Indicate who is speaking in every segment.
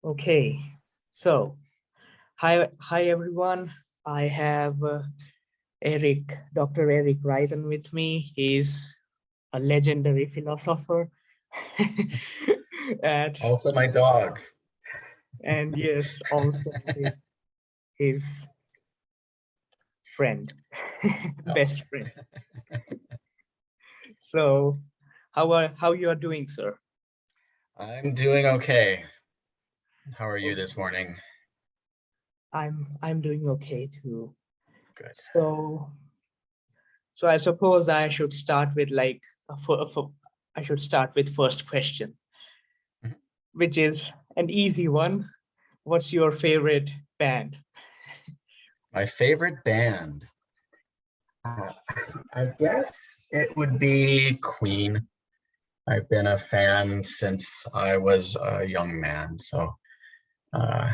Speaker 1: Okay, so hi everyone. I have Dr. Eric Reitan with me. He's a legendary philosopher, and
Speaker 2: Also my dog.
Speaker 1: yes, also his friend, best friend. So, how you are doing, sir?
Speaker 2: I'm doing okay. How are you
Speaker 1: Okay.
Speaker 2: this morning?
Speaker 1: I'm doing okay too.
Speaker 2: Good.
Speaker 1: So I suppose I should start with I should start with first question,
Speaker 2: Mhm.
Speaker 1: which is an easy one. What's your favorite band?
Speaker 2: My favorite band. I guess it would be Queen. I've been a fan since I was a young man. Uh,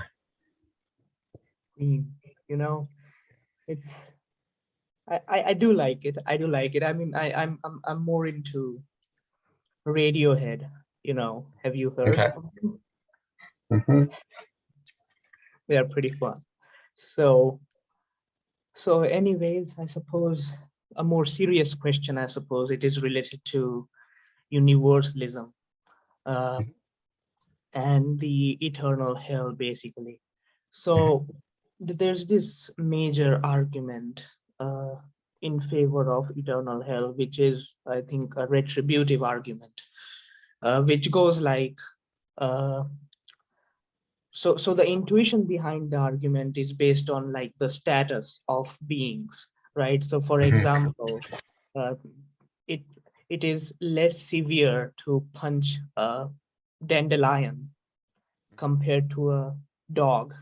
Speaker 1: Queen. You know, it's I do like it. I do like it. I mean, I'm more into Radiohead. Have you heard
Speaker 2: okay.
Speaker 1: of them?
Speaker 2: Mhm.
Speaker 1: They are pretty fun. So anyways, I suppose a more serious question, I suppose it is related to universalism. Uh, and the eternal hell, basically.
Speaker 2: Mhm.
Speaker 1: So there's this major argument uh, in favor of eternal hell, which is, I think, a retributive argument, which goes like, uh, so the intuition behind the argument is based on like the status of beings, right? So for
Speaker 2: Mhm.
Speaker 1: example, uh, it it is less severe to punch a dandelion compared to a dog,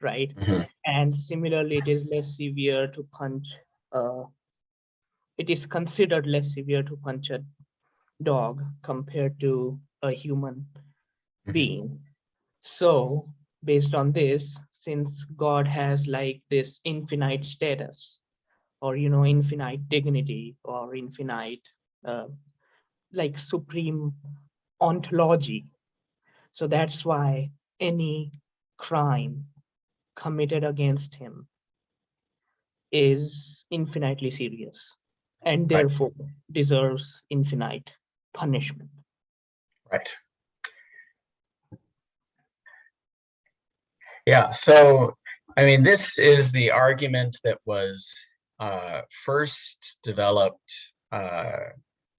Speaker 1: right?
Speaker 2: Mhm.
Speaker 1: And similarly, it is less severe to punch, uh, it is considered less severe to punch a dog compared to a human
Speaker 2: Mhm.
Speaker 1: being. So, based on this, since God has like this infinite status, or infinite dignity, or infinite uh, like supreme ontology, so that's why any crime committed against him is infinitely serious and
Speaker 2: Right.
Speaker 1: therefore deserves infinite punishment.
Speaker 2: Right. Yeah. So, I mean, this is the argument that was first developed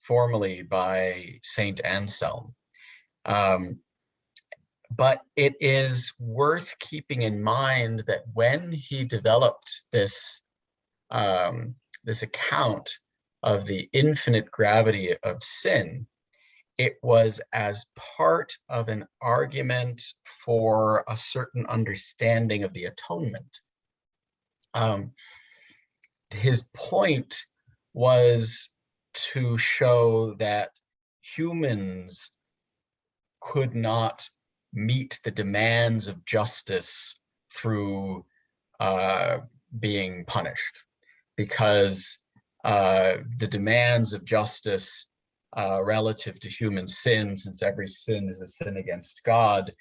Speaker 2: formally by Saint Anselm. Um, but it is worth keeping in mind that when he developed this account of the infinite gravity of sin, it was as part of an argument for a certain understanding of the atonement. Um, his point was to show that humans could not meet the demands of justice through being punished, because the demands of justice relative to human sin, since every sin is a sin against God,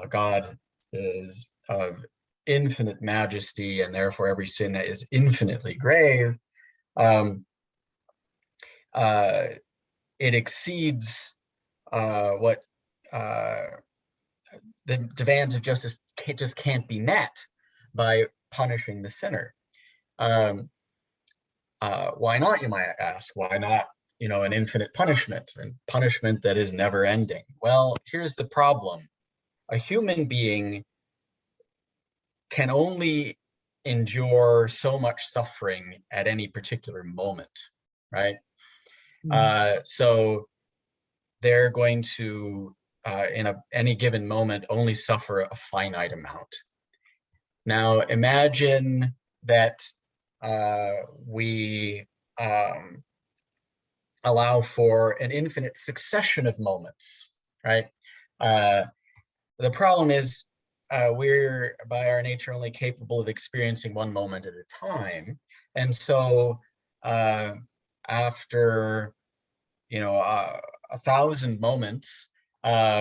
Speaker 2: God is of infinite majesty, and therefore every sin is infinitely grave. Um, uh, it exceeds what uh, the demands of justice just can't be met by punishing the sinner. Um, why not, you might ask? Why not, an infinite punishment, and punishment that is never ending? Well, here's the problem. A human being can only endure so much suffering at any particular moment, right?
Speaker 1: Mm.
Speaker 2: So they're going to, in any given moment, only suffer a finite amount. Now, imagine that we um, allow for an infinite succession of moments, right? Uh, the problem is we're, by our nature, only capable of experiencing one moment at a time. And so uh, after, 1,000 moments,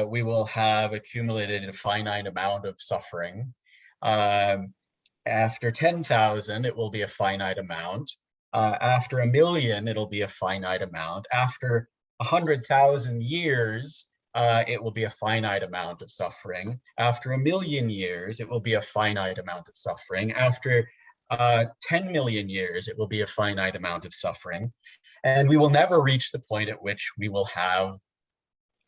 Speaker 2: we will have accumulated a finite amount of suffering. After 10,000, it will be a finite amount. After 1,000,000, it'll be a finite amount. After 100,000 years, it will be a finite amount of suffering. After 1,000,000 years, it will be a finite amount of suffering. After 10 million years, it will be a finite amount of suffering. And we will never reach the point at which we will have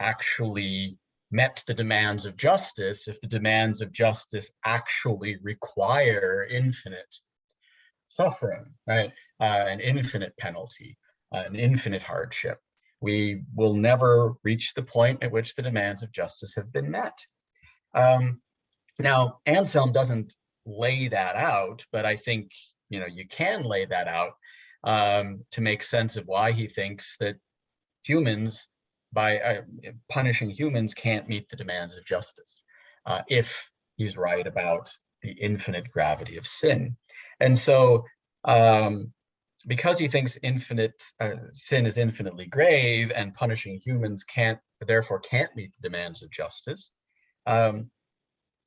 Speaker 2: actually met the demands of justice if the demands of justice actually require infinite suffering, right? An infinite penalty, an infinite hardship. We will never reach the point at which the demands of justice have been met. Now, Anselm doesn't lay that out, but I think you can lay that out to make sense of why he thinks that humans, by punishing humans, can't meet the demands of justice, if he's right about the infinite gravity of sin. And so, because he thinks sin is infinitely grave and punishing humans therefore can't meet the demands of justice,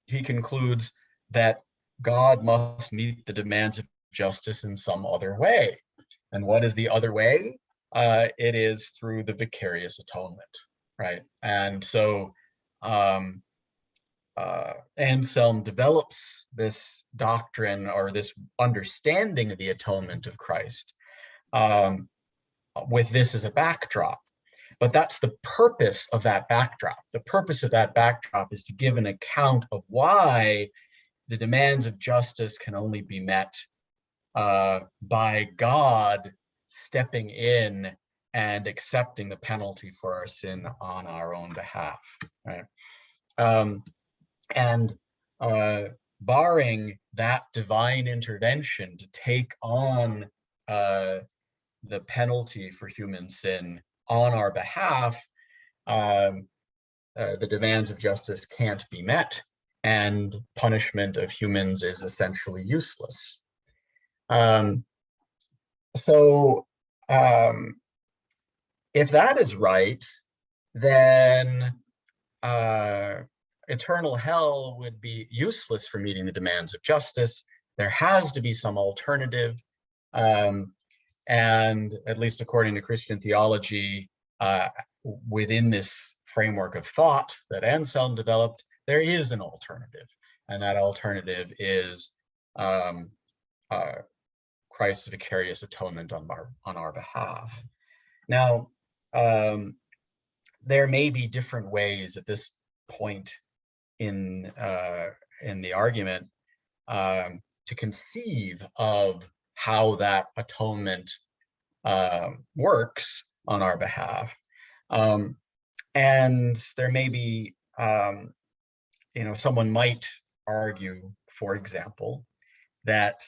Speaker 2: he concludes that God must meet the demands of justice in some other way. And what is the other way? It is through the vicarious atonement, right? And so Anselm develops this doctrine or this understanding of the atonement of Christ with this as a backdrop. But that's the purpose of that backdrop. The purpose of that backdrop is to give an account of why the demands of justice can only be met by God stepping in and accepting the penalty for our sin on our own behalf, right? And barring that divine intervention to take on the penalty for human sin on our behalf, the demands of justice can't be met, and punishment of humans is essentially useless. So if that is right, then eternal hell would be useless for meeting the demands of justice. There has to be some alternative. And at least according to Christian theology, within this framework of thought that Anselm developed, there is an alternative. And that alternative is Christ's vicarious atonement on our behalf. Now, there may be different ways at this point in the argument to conceive of how that atonement works on our behalf. And there may be, someone might argue, for example, that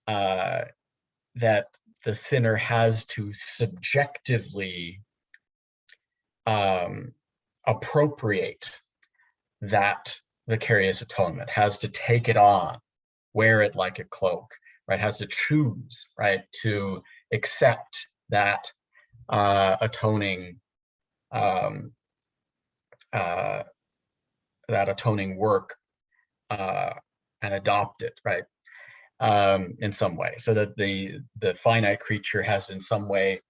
Speaker 2: that the sinner has to subjectively appropriate that vicarious atonement, has to take it on, wear it like a cloak, right? Has to choose, right, to accept that atoning work and adopt it, right, in some way, so that the finite creature has in some way,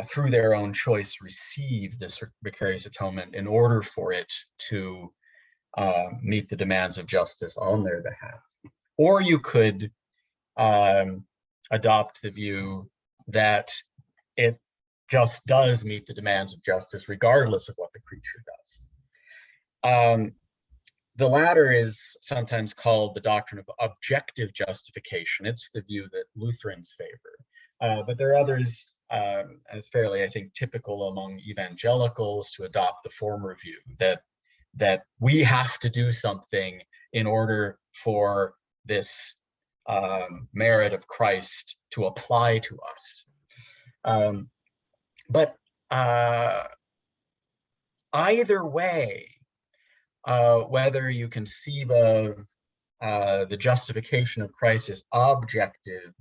Speaker 2: through their own choice, received this vicarious atonement in order for it to meet the demands of justice on their behalf. Or you could adopt the view that it just does meet the demands of justice regardless of what the creature does. The latter is sometimes called the doctrine of objective justification. It's the view that Lutherans favor. But there are others, as fairly, I think, typical among evangelicals, to adopt the former view, that we have to do something in order for this merit of Christ to apply to us. But either way, whether you conceive of the justification of Christ as objective,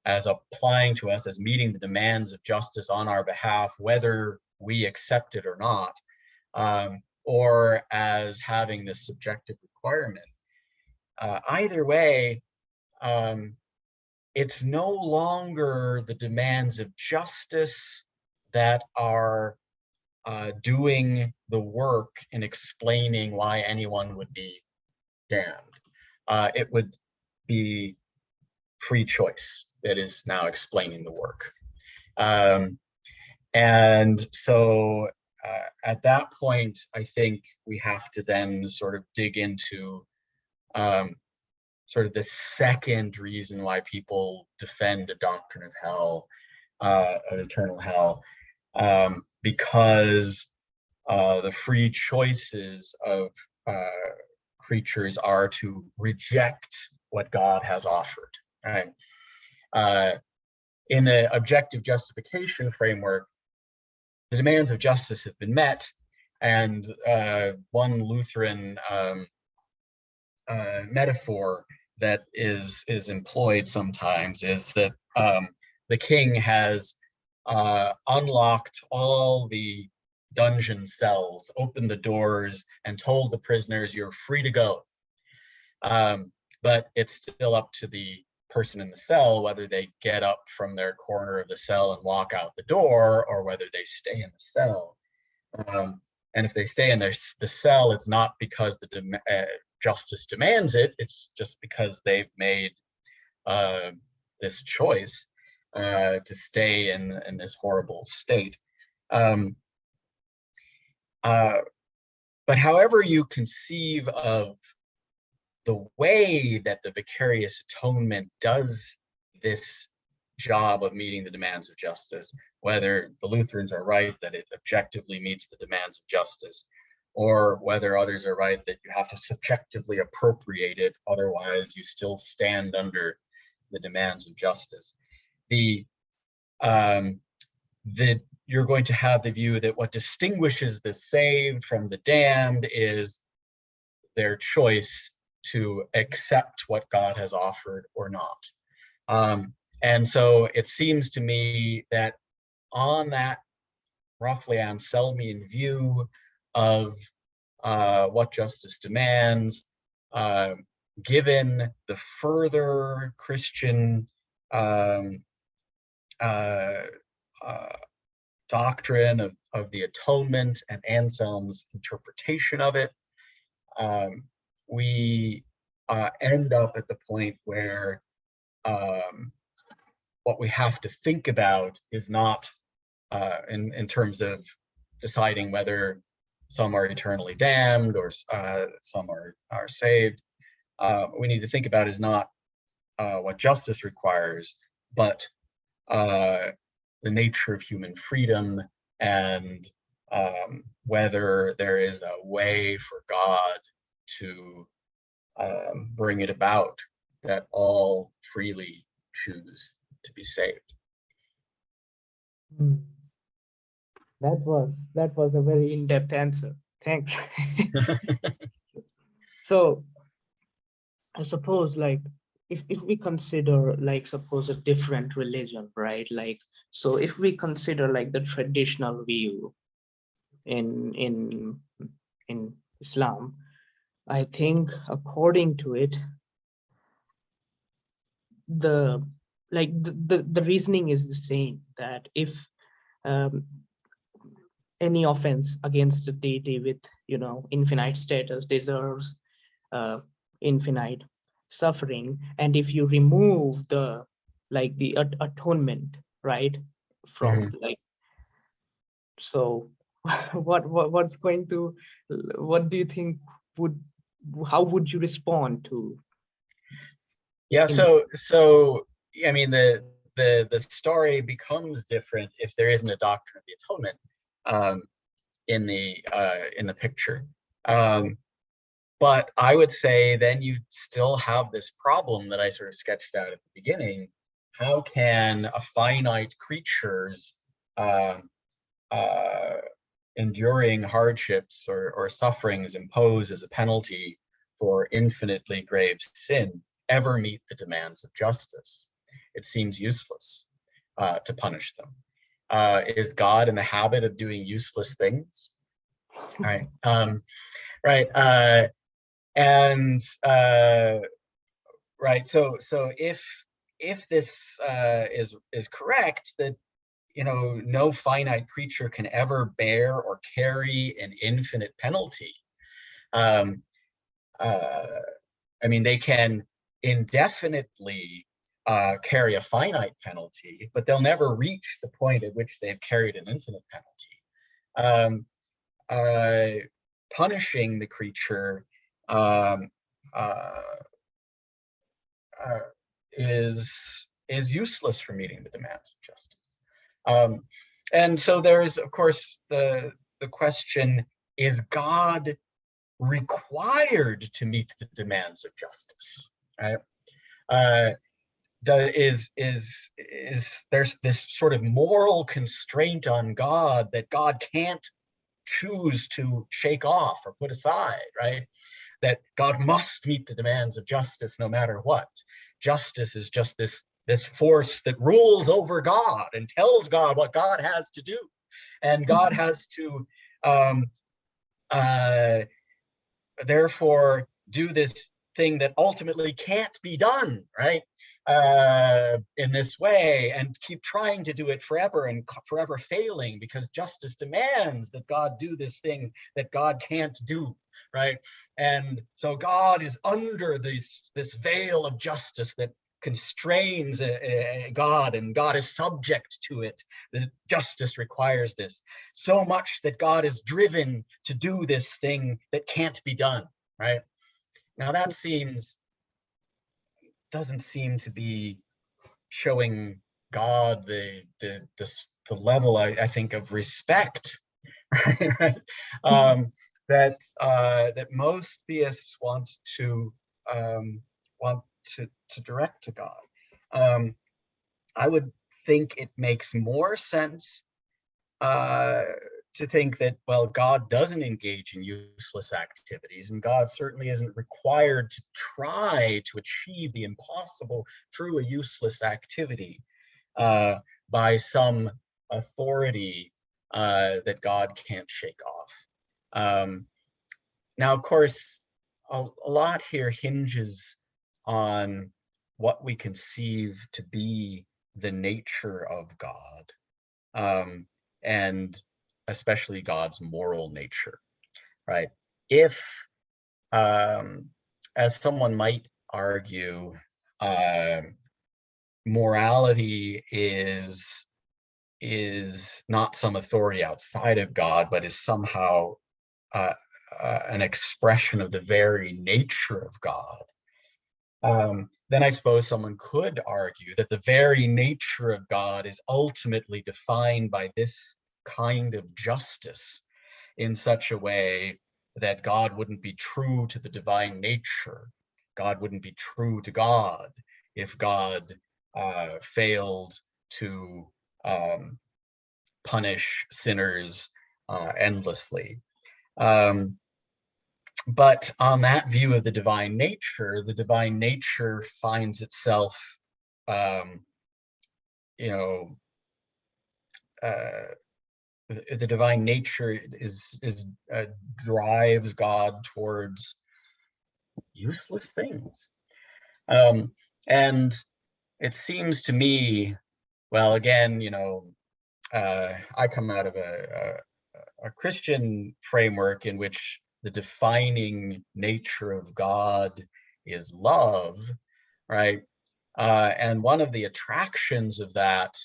Speaker 2: as applying to us, as meeting the demands of justice on our behalf, whether we accept it or not, or as having this subjective requirement. Either way, it's no longer the demands of justice that are doing the work in explaining why anyone would be damned. It would be free choice that is now explaining the work. And so at that point, I think we have to then sort of dig into sort of the second reason why people defend a doctrine of hell, of eternal hell, because the free choices of creatures are to reject what God has offered. Right? In the objective justification framework, the demands of justice have been met, and one Lutheran metaphor that is employed sometimes is that the king has unlocked all the dungeon cells, opened the doors, and told the prisoners, "You're free to go." But it's still up to the person in the cell whether they get up from their corner of the cell and walk out the door, or whether they stay in the cell. And if they stay in the cell, it's not because the justice demands it, it's just because they've made this choice to stay in this horrible state. But however you conceive of the way that the vicarious atonement does this job of meeting the demands of justice, whether the Lutherans are right that it objectively meets the demands of justice, or whether others are right that you have to subjectively appropriate it, otherwise you still stand under the demands of justice. You're going to have the view that what distinguishes the saved from the damned is their choice to accept what God has offered or not. And so it seems to me that on that roughly Anselmian view of what justice demands, given the further Christian doctrine of the atonement and Anselm's interpretation of it, we end up at the point where what we have to think about is not in terms of deciding whether some are eternally damned or some are saved. What we need to think about is not what justice requires, but the nature of human freedom, and whether there is a way for God to bring it about that all freely choose to be saved.
Speaker 1: That was a very in-depth answer. Thanks. So I suppose, like, if we consider, like, suppose a different religion, right? Like, so if we consider like the traditional view in Islam, I think according to it, the reasoning is the same, that if any offense against the deity with, infinite status deserves infinite suffering, and if you remove the atonement, right, from like, so what do you think how would you respond to?
Speaker 2: Yeah, so I mean, the story becomes different if there isn't a doctrine of the atonement in the picture. But I would say then you still have this problem that I sort of sketched out at the beginning. How can a finite creature's enduring hardships or sufferings imposed as a penalty for infinitely grave sin ever meet the demands of justice? It seems useless to punish them. Is God in the habit of doing useless things? Right. Right. And right. So if this is correct, that no finite creature can ever bear or carry an infinite penalty. Um, I mean, they can indefinitely carry a finite penalty, but they'll never reach the point at which they've carried an infinite penalty. Um, Punishing the creature um, uh, uh, is useless for meeting the demands of justice. And so there's, of course, the question: is God required to meet the demands of justice? Right? Is there's this sort of moral constraint on God that God can't choose to shake off or put aside, right? That God must meet the demands of justice no matter what. Justice is just this force that rules over God and tells God what God has to do, and God has to therefore do this thing that ultimately can't be done, right? In this way, and keep trying to do it forever and forever failing, because justice demands that God do this thing that God can't do, right? And so God is under this veil of justice that constrains God, and God is subject to it. The justice requires this so much that God is driven to do this thing that can't be done, right? Now that doesn't seem to be showing God the level, I think, of respect, right? That most theists um, want to direct to God. I would think it makes more sense to think that, well, God doesn't engage in useless activities, and God certainly isn't required to try to achieve the impossible through a useless activity by some authority that God can't shake off. Now, of course, a lot here hinges on what we conceive to be the nature of God. And especially God's moral nature, right? If, as someone might argue, morality is not some authority outside of God, but is somehow an expression of the very nature of God, then I suppose someone could argue that the very nature of God is ultimately defined by this kind of justice in such a way that God wouldn't be true to the divine nature. God wouldn't be true to God if God failed to punish sinners endlessly. But on that view of the divine nature finds itself, you know, the divine nature drives God towards useless things. And it seems to me, well, again, I come out of a Christian framework in which the defining nature of God is love, right? And one of the attractions of that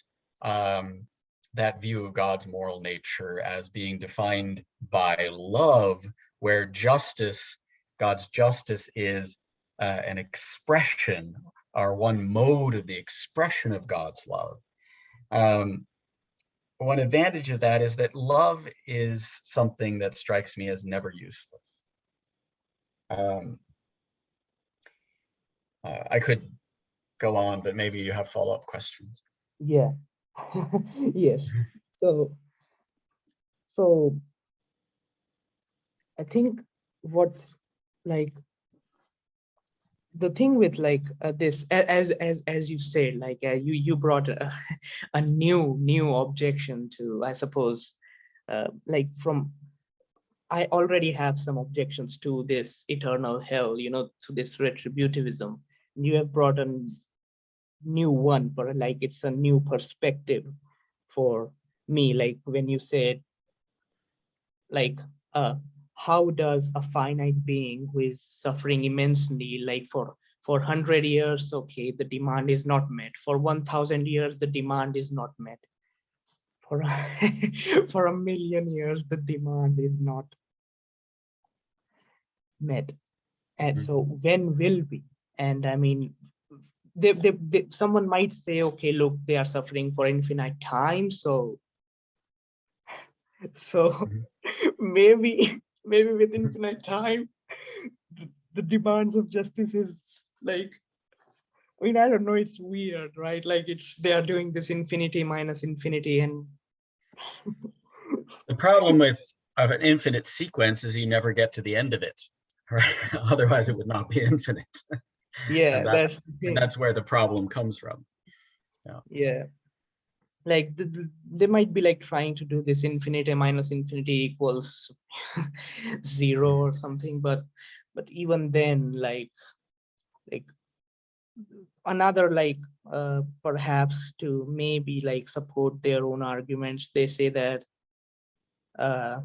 Speaker 2: that view of God's moral nature as being defined by love, where God's justice is an expression, or one mode of the expression of God's love. One advantage of that is that love is something that strikes me as never useless. I could go on, but maybe you have follow-up questions.
Speaker 1: Yeah. Yes. So I think what's like the thing with this, as you said, you brought a new objection to, I suppose, like from I already have some objections to this eternal hell, to this retributivism. You have brought a new one, but like it's a new perspective for me. Like when you said, like, how does a finite being who is suffering immensely, like for 100 years, okay, the demand is not met. For 1,000 years, the demand is not met. For for 1,000,000 years, the demand is not met. And so when will we? And I mean, someone might say, okay, look, they are suffering for infinite time. So maybe with infinite time, the demands of justice is like, I mean, I don't know, it's weird, right? Like they are doing this infinity minus infinity. And
Speaker 2: The problem with of an infinite sequence is you never get to the end of it, right? Otherwise it would not be infinite.
Speaker 1: yeah,
Speaker 2: and
Speaker 1: that's
Speaker 2: that's
Speaker 1: the
Speaker 2: and
Speaker 1: thing.
Speaker 2: that's where the problem comes from.
Speaker 1: Yeah. Like they might be like trying to do this infinity minus infinity equals 0 or something, but even then, like another, like, perhaps to maybe like support their own arguments, they say that uh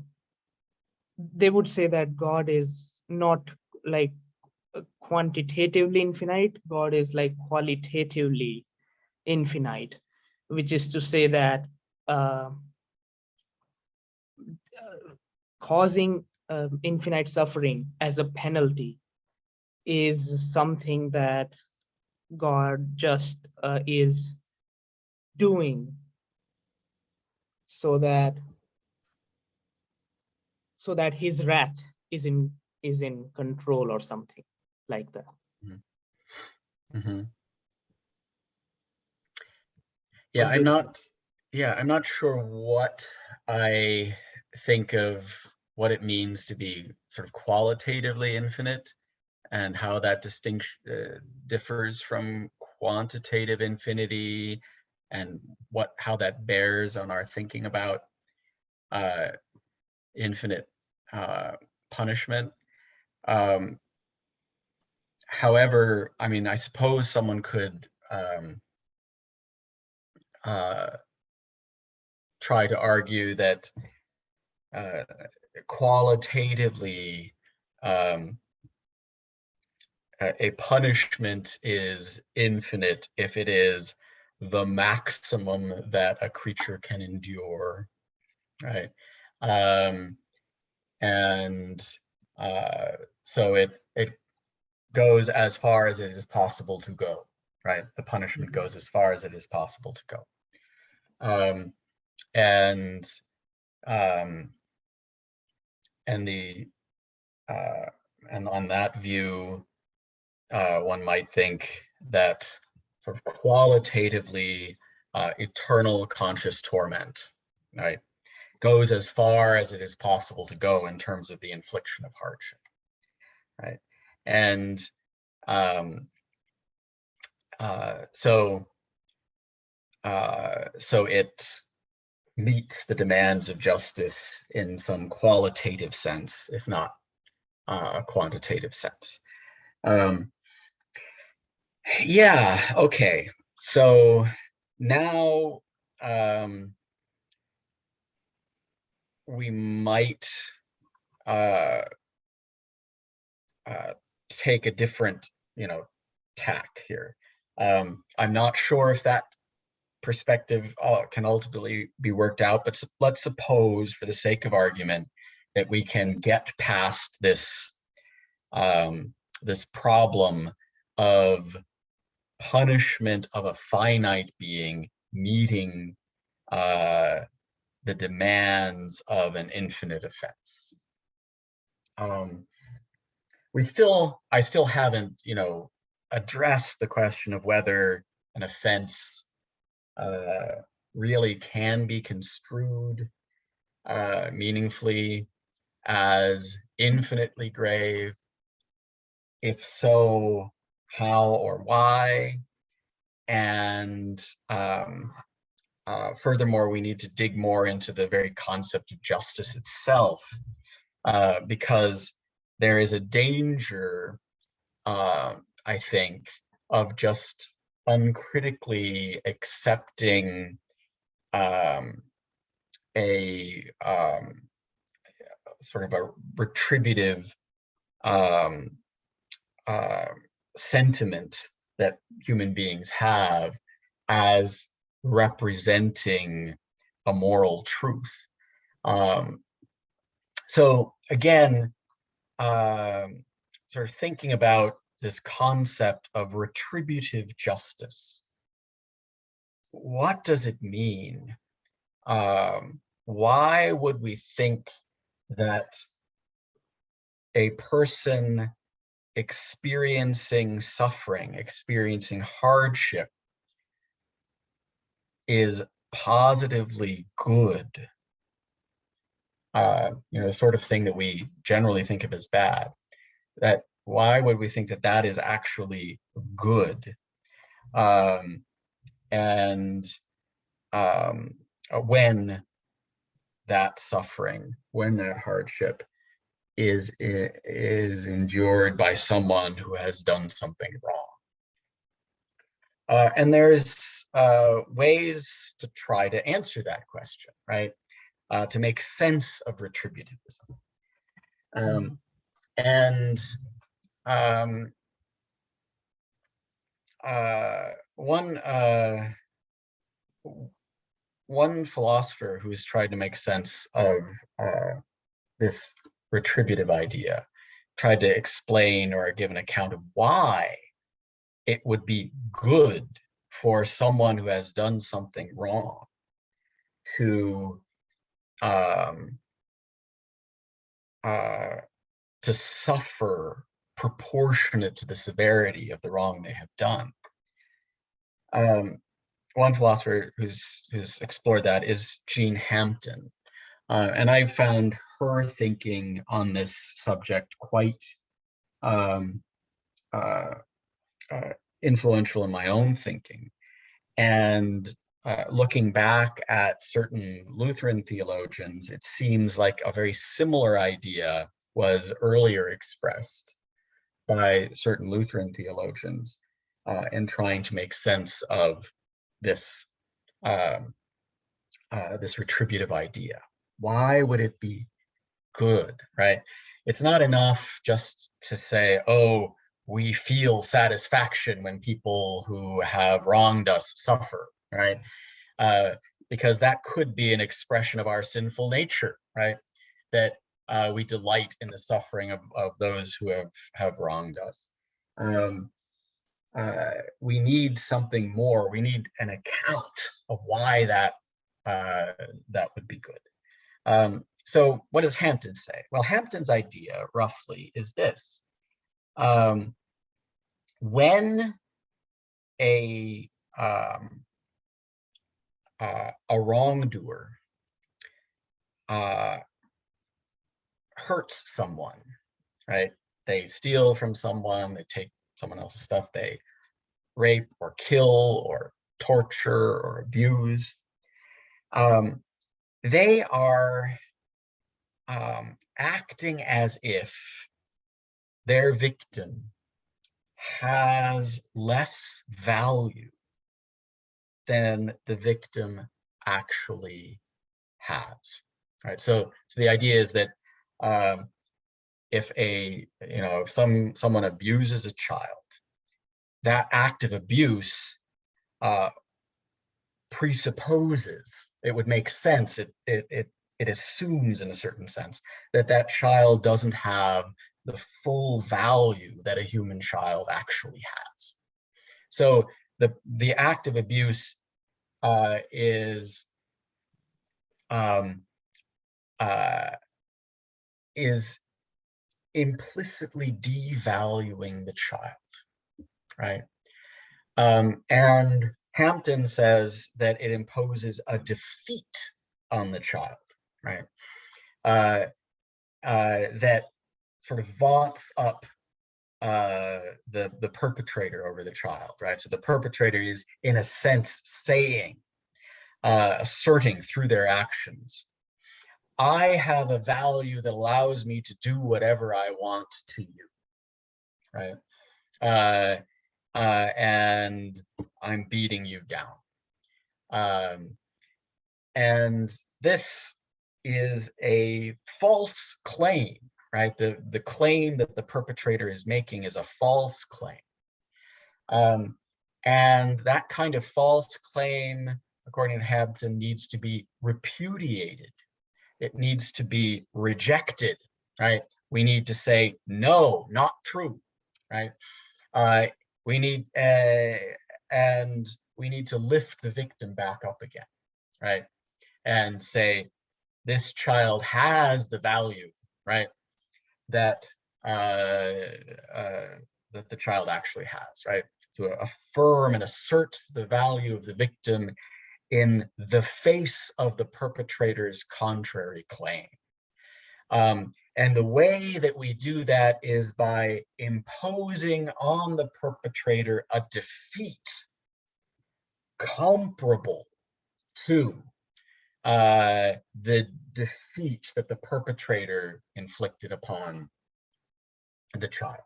Speaker 1: they would say that God is not like quantitatively infinite. God is like qualitatively infinite, which is to say that uh, causing infinite suffering as a penalty is something that God just is doing so that his wrath is in control or something like that.
Speaker 2: Mm-hmm. Yeah,
Speaker 1: What do you think?
Speaker 2: I'm not sure what I think of what it means to be sort of qualitatively infinite and how that distinction differs from quantitative infinity, and how that bears on our thinking about uh, infinite punishment. However, I mean, I suppose someone could try to argue that qualitatively a punishment is infinite if it is the maximum that a creature can endure, right? And so it goes as far as it is possible to go, right? The punishment goes as far as it is possible to go. And the and on that view, one might think that sort of qualitatively eternal conscious torment, right, goes as far as it is possible to go in terms of the infliction of hardship, right? And so it meets the demands of justice in some qualitative sense, if not a quantitative sense. Yeah, okay. So now we might take a different, tack here. I'm not sure if that perspective can ultimately be worked out, but let's suppose, for the sake of argument, that we can get past this this problem of punishment of a finite being meeting the demands of an infinite offense. I still haven't, addressed the question of whether an offense really can be construed meaningfully as infinitely grave. If so, how or why? And furthermore, we need to dig more into the very concept of justice itself, because there is a danger, I think, of just uncritically accepting a sort of a retributive sentiment that human beings have as representing a moral truth. So again, sort of thinking about this concept of retributive justice. What does it mean? Why would we think that a person experiencing suffering, experiencing hardship, is positively good? The sort of thing that we generally think of as bad. That why would we think that that is actually good? When that suffering, when that hardship is endured by someone who has done something wrong. And there's ways to try to answer that question, right? To make sense of retributivism. One philosopher who's tried to make sense of this retributive idea tried to explain or give an account of why it would be good for someone who has done something wrong to suffer proportionate to the severity of the wrong they have done. One philosopher who's explored that is Jean Hampton, and I found her thinking on this subject quite influential in my own thinking. And looking back at certain Lutheran theologians, it seems like a very similar idea was earlier expressed by certain Lutheran theologians in trying to make sense of this this retributive idea. Why would it be good, right? It's not enough just to say, oh, we feel satisfaction when people who have wronged us suffer, right? Because that could be an expression of our sinful nature, right? That we delight in the suffering of those who have wronged us. We need something more. We need an account of why that would be good. So what does Hampton say? Well, Hampton's idea, roughly, is this. When a wrongdoer hurts someone, right? They steal from someone, they take someone else's stuff, they rape or kill or torture or abuse. They are acting as if their victim has less value than the victim actually has. Right. So the idea is that if someone abuses a child, that act of abuse presupposes, it would make sense, it assumes in a certain sense that child doesn't have the full value that a human child actually has. So the act of abuse is implicitly devaluing the child, right? And Hampton says that it imposes a defeat on the child, right? That sort of vaunts up the perpetrator over the child, right? So the perpetrator is, in a sense, saying, asserting through their actions, I have a value that allows me to do whatever I want to you, right? And I'm beating you down. And this is a false claim, right? The claim that the perpetrator is making is a false claim. And that kind of false claim, according to Hampton, needs to be repudiated. It needs to be rejected, right? We need to say, no, not true, right? We need, and we need to lift the victim back up again, right? And say, this child has the value, right? That that the child actually has, right? To affirm and assert the value of the victim in the face of the perpetrator's contrary claim. And the way that we do that is by imposing on the perpetrator a defeat comparable to the defeat that the perpetrator inflicted upon the child,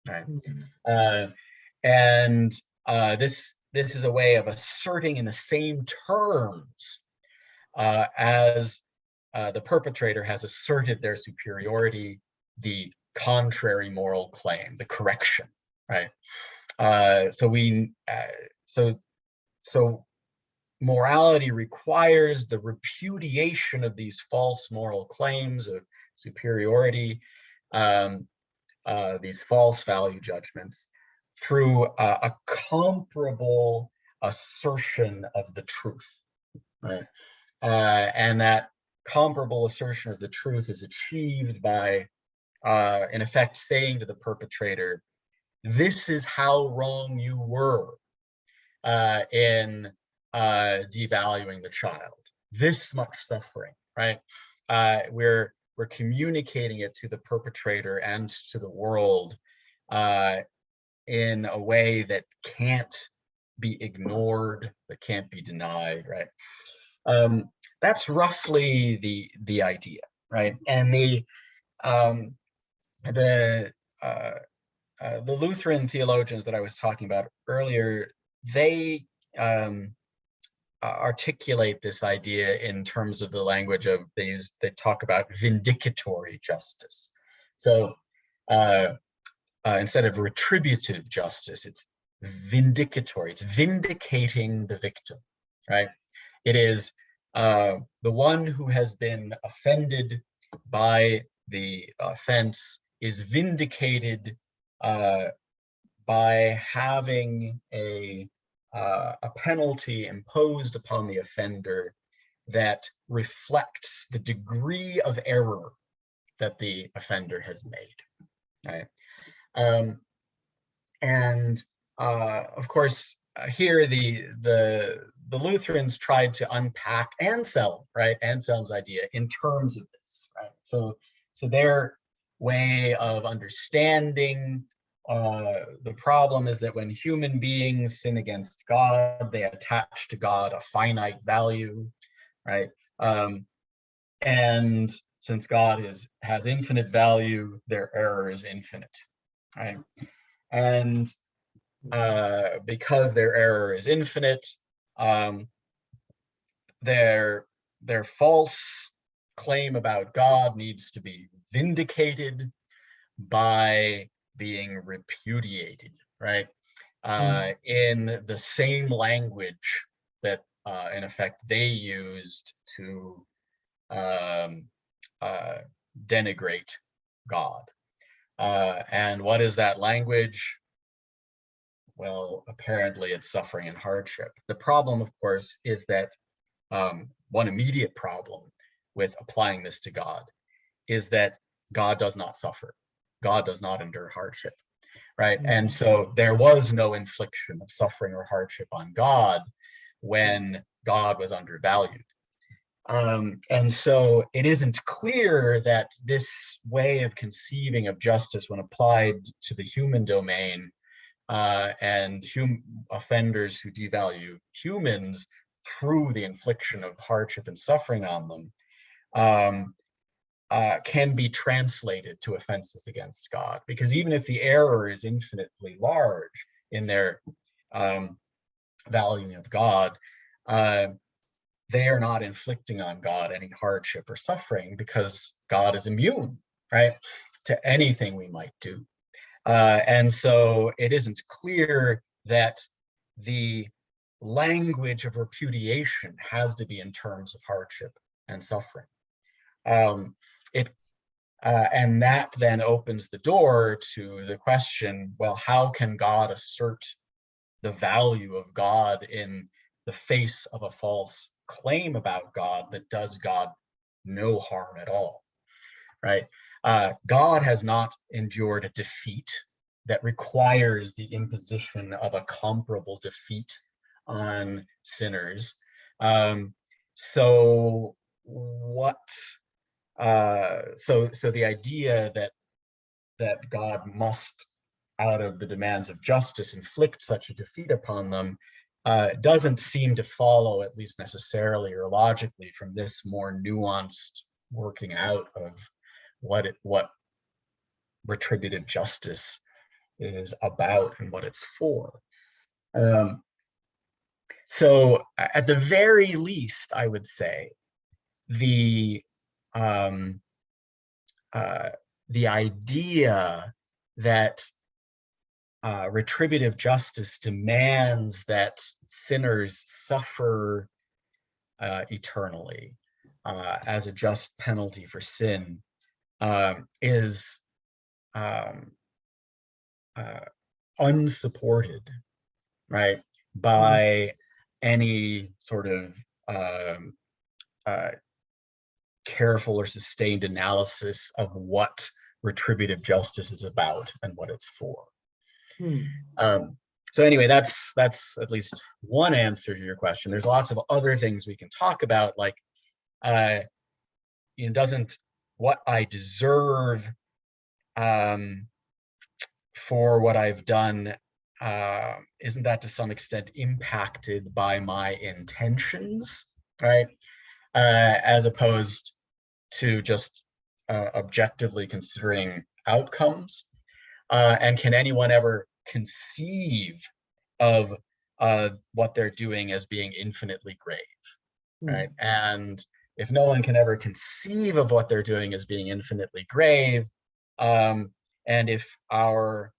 Speaker 2: right? And this is a way of asserting in the same terms as the perpetrator has asserted their superiority, the contrary moral claim, the correction, right? So morality requires the repudiation of these false moral claims of superiority, these false value judgments, through a comparable assertion of the truth, right? And that comparable assertion of the truth is achieved by, in effect, saying to the perpetrator, this is how wrong you were in devaluing the child. This much suffering, right? We're communicating it to the perpetrator and to the world in a way that can't be ignored, that can't be denied, right? That's roughly the idea, right? And the Lutheran theologians that I was talking about earlier, they articulate this idea in terms of the language of they talk about vindicatory justice. So instead of retributive justice, it's vindicatory. It's vindicating the victim, right? It is the one who has been offended by the offense is vindicated by having a penalty imposed upon the offender that reflects the degree of error that the offender has made, right? And of course, here the Lutherans tried to unpack Anselm, right? Anselm's idea in terms of this, right? So their way of understanding the problem is that when human beings sin against God, they attach to God a finite value, right? And since God has infinite value, their error is infinite, right? And because their error is infinite, their false claim about God needs to be vindicated by being repudiated, right? In the same language that, in effect, they used to denigrate God. And what is that language? Well, apparently it's suffering and hardship. The problem, of course, is that one immediate problem with applying this to God is that God does not suffer. God does not endure hardship, right? And so there was no infliction of suffering or hardship on God when God was undervalued. And so it isn't clear that this way of conceiving of justice when applied to the human domain and offenders who devalue humans through the infliction of hardship and suffering on them can be translated to offenses against God, because even if the error is infinitely large in their valuing of God, they are not inflicting on God any hardship or suffering, because God is immune, right, to anything we might do. And so it isn't clear that the language of repudiation has to be in terms of hardship and suffering. And that then opens the door to the question, well, how can God assert the value of God in the face of a false claim about God that does God no harm at all, right? God has not endured a defeat that requires the imposition of a comparable defeat on sinners. So the idea that God must, out of the demands of justice, inflict such a defeat upon them doesn't seem to follow, at least necessarily or logically, from this more nuanced working out of what retributive justice is about and what it's for. So at the very least, I would say the idea that retributive justice demands that sinners suffer eternally as a just penalty for sin is unsupported, right, by any sort of careful or sustained analysis of what retributive justice is about and what it's for. So anyway, that's at least one answer to your question. There's lots of other things we can talk about, like doesn't what I deserve for what I've done, isn't that to some extent impacted by my intentions, right? As opposed to just objectively considering outcomes. And can anyone ever conceive of what they're doing as being infinitely grave, right? And if no one can ever conceive of what they're doing as being infinitely grave, and if our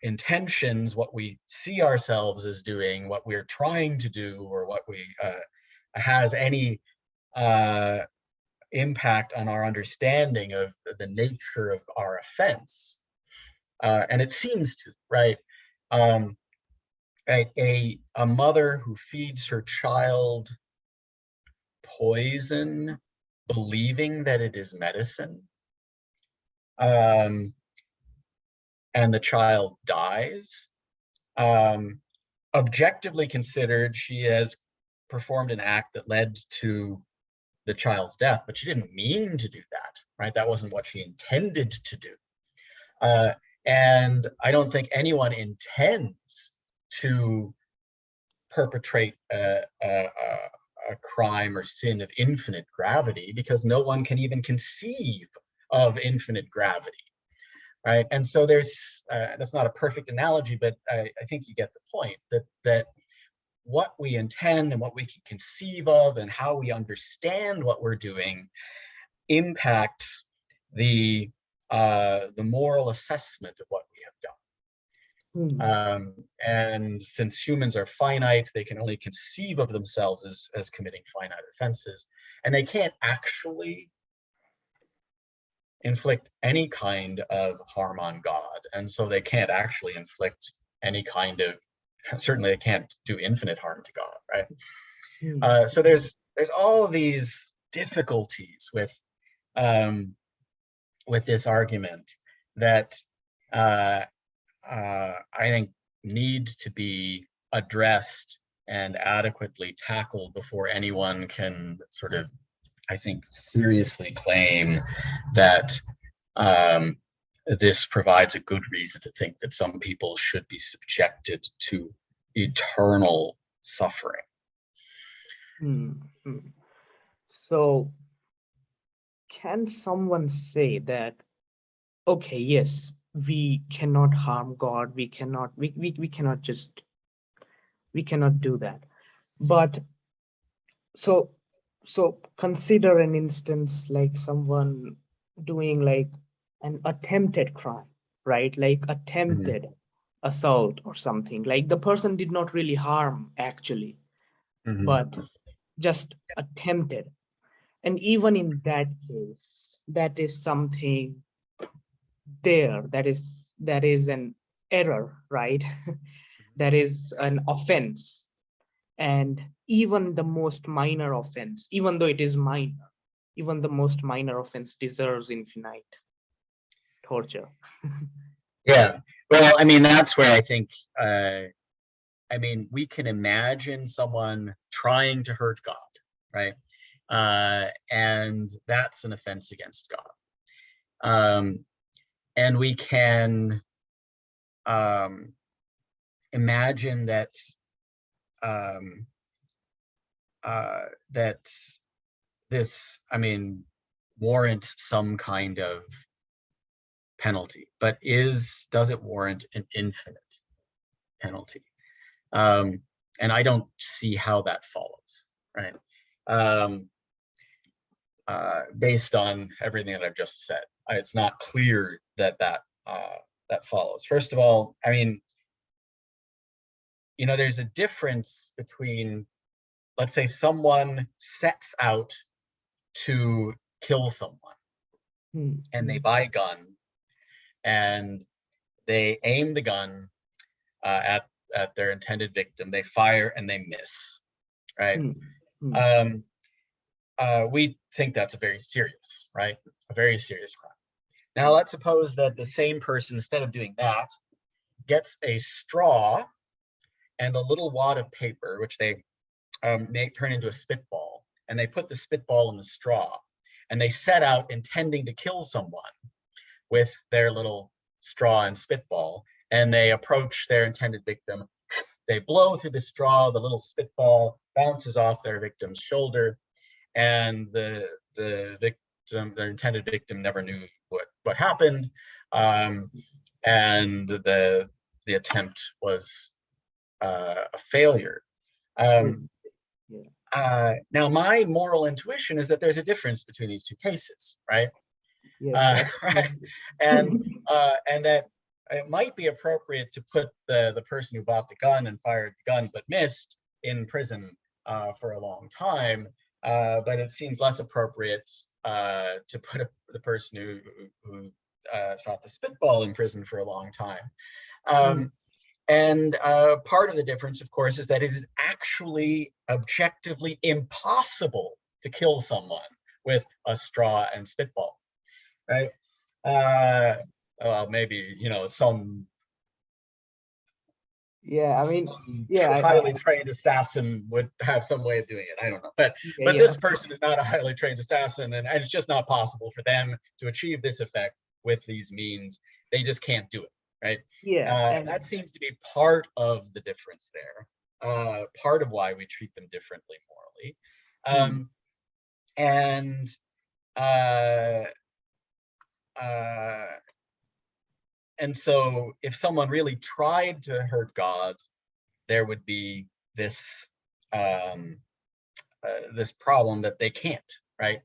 Speaker 2: intentions, what we see ourselves as doing, what we're trying to do, or what we has any impact on our understanding of the nature of our offense, and it seems to, right? A mother who feeds her child poison, believing that it is medicine, and the child dies, objectively considered, she has performed an act that led to the child's death, but she didn't mean to do that, right? That wasn't what she intended to do. And I don't think anyone intends to perpetrate a crime or sin of infinite gravity, because no one can even conceive of infinite gravity, right? And so there's, that's not a perfect analogy, but I think you get the point, that what we intend and what we can conceive of and how we understand what we're doing impacts the moral assessment of what we have done. And since humans are finite, they can only conceive of themselves as committing finite offenses, and they can't actually inflict any kind of harm on God. And so they can't actually inflict any kind of, certainly they can't do infinite harm to God, right? So there's all of these difficulties with this argument that I think need to be addressed and adequately tackled before anyone can sort of, I think, seriously claim that this provides a good reason to think that some people should be subjected to eternal suffering.
Speaker 1: So can someone say that, okay, yes, we cannot harm God, we cannot just, we cannot do that. But so, so consider an instance like someone doing like an attempted crime, right? Like
Speaker 2: Mhm,
Speaker 1: attempted assault or something. Like the person did not really harm actually,
Speaker 2: mhm,
Speaker 1: but just attempted. And even in that case, that is something there, that is an error, right? That is an offense. And even the most minor offense, even though it is minor, even the most minor offense deserves infinite torture.
Speaker 2: yeah. Well, I mean, that's where I think, I mean, we can imagine someone trying to hurt God, right? And that's an offense against God. And we can um, imagine that um, that this, I mean, warrants some kind of penalty, but does it warrant an infinite penalty? Um, and I don't see how that follows, right? Um, Based on everything that I've just said, it's not clear that that follows. First of all, I mean, there's a difference between, let's say, someone sets out to kill someone
Speaker 1: Hmm,
Speaker 2: and they
Speaker 1: hmm,
Speaker 2: buy a gun and they aim the gun at their intended victim. They fire and they miss, right?
Speaker 1: hmm, hmm,
Speaker 2: Um, we think that's a very serious, right? A very serious crime. Now, let's suppose that the same person, instead of doing that, gets a straw and a little wad of paper, which they make turn into a spitball, and they put the spitball in the straw, and they set out intending to kill someone with their little straw and spitball, and they approach their intended victim. They blow through the straw, the little spitball bounces off their victim's shoulder, and the victim, their intended victim, never knew what happened, um, and the attempt was a failure. Um,
Speaker 1: hmm. Yeah.
Speaker 2: Now, my moral intuition is that there's a difference between these two cases, right?
Speaker 1: Yes,
Speaker 2: Right,
Speaker 1: absolutely.
Speaker 2: and that it might be appropriate to put the person who bought the gun and fired the gun but missed in prison for a long time, but it seems less appropriate to put the person who shot the spitball in prison for a long time.
Speaker 1: Hmm,
Speaker 2: Um, and part of the difference, of course, is that it is actually objectively impossible to kill someone with a straw and spitball, right? Uh, well, maybe,
Speaker 1: yeah, I mean, yeah,
Speaker 2: highly trained assassin would have some way of doing it. I don't know, but
Speaker 1: yeah,
Speaker 2: but
Speaker 1: yeah,
Speaker 2: this person is not a highly trained assassin, and it's just not possible for them to achieve this effect with these means. They just can't do it, right?
Speaker 1: yeah, and
Speaker 2: That seems to be part of the difference there. Part of why we treat them differently morally,
Speaker 1: hmm,
Speaker 2: um, and uh, uh, and so if someone really tried to hurt God, there would be this um, this problem that they can't, right?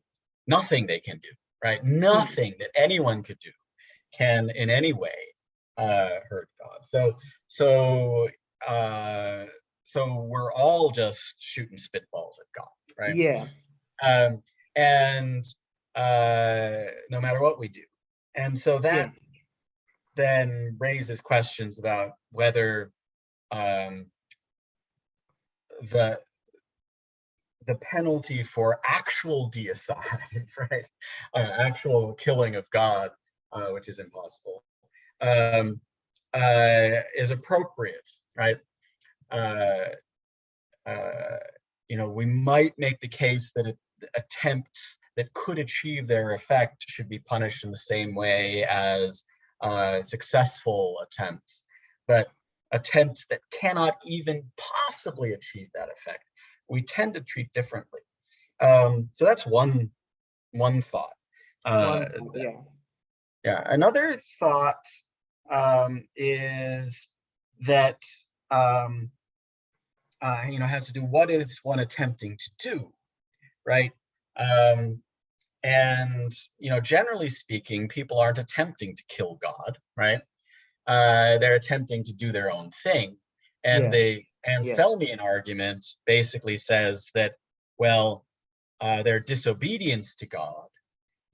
Speaker 2: Nothing they can do, right?
Speaker 1: hmm,
Speaker 2: Nothing that anyone could do can in any way hurt God. So uh, so we're all just shooting spitballs at God, right?
Speaker 1: yeah,
Speaker 2: Um, and no matter what we do, and so
Speaker 1: yeah,
Speaker 2: that then raises questions about whether um, the the penalty for actual deicide, right? Actual killing of God, which is impossible, um, is appropriate, right? Uh, uh, we might make the case that attempts that could achieve their effect should be punished in the same way as successful attempts, but attempts that cannot even possibly achieve that effect, we tend to treat differently. So that's one thought. Uh,
Speaker 1: One thought, yeah.
Speaker 2: yeah. Another thought is that has to do what is one attempting to do, right? Um, and generally speaking, people aren't attempting to kill God, right? They're attempting to do their own thing, and
Speaker 1: Yeah.
Speaker 2: the
Speaker 1: Yeah.
Speaker 2: Anselmian argument basically says that, well, their disobedience to God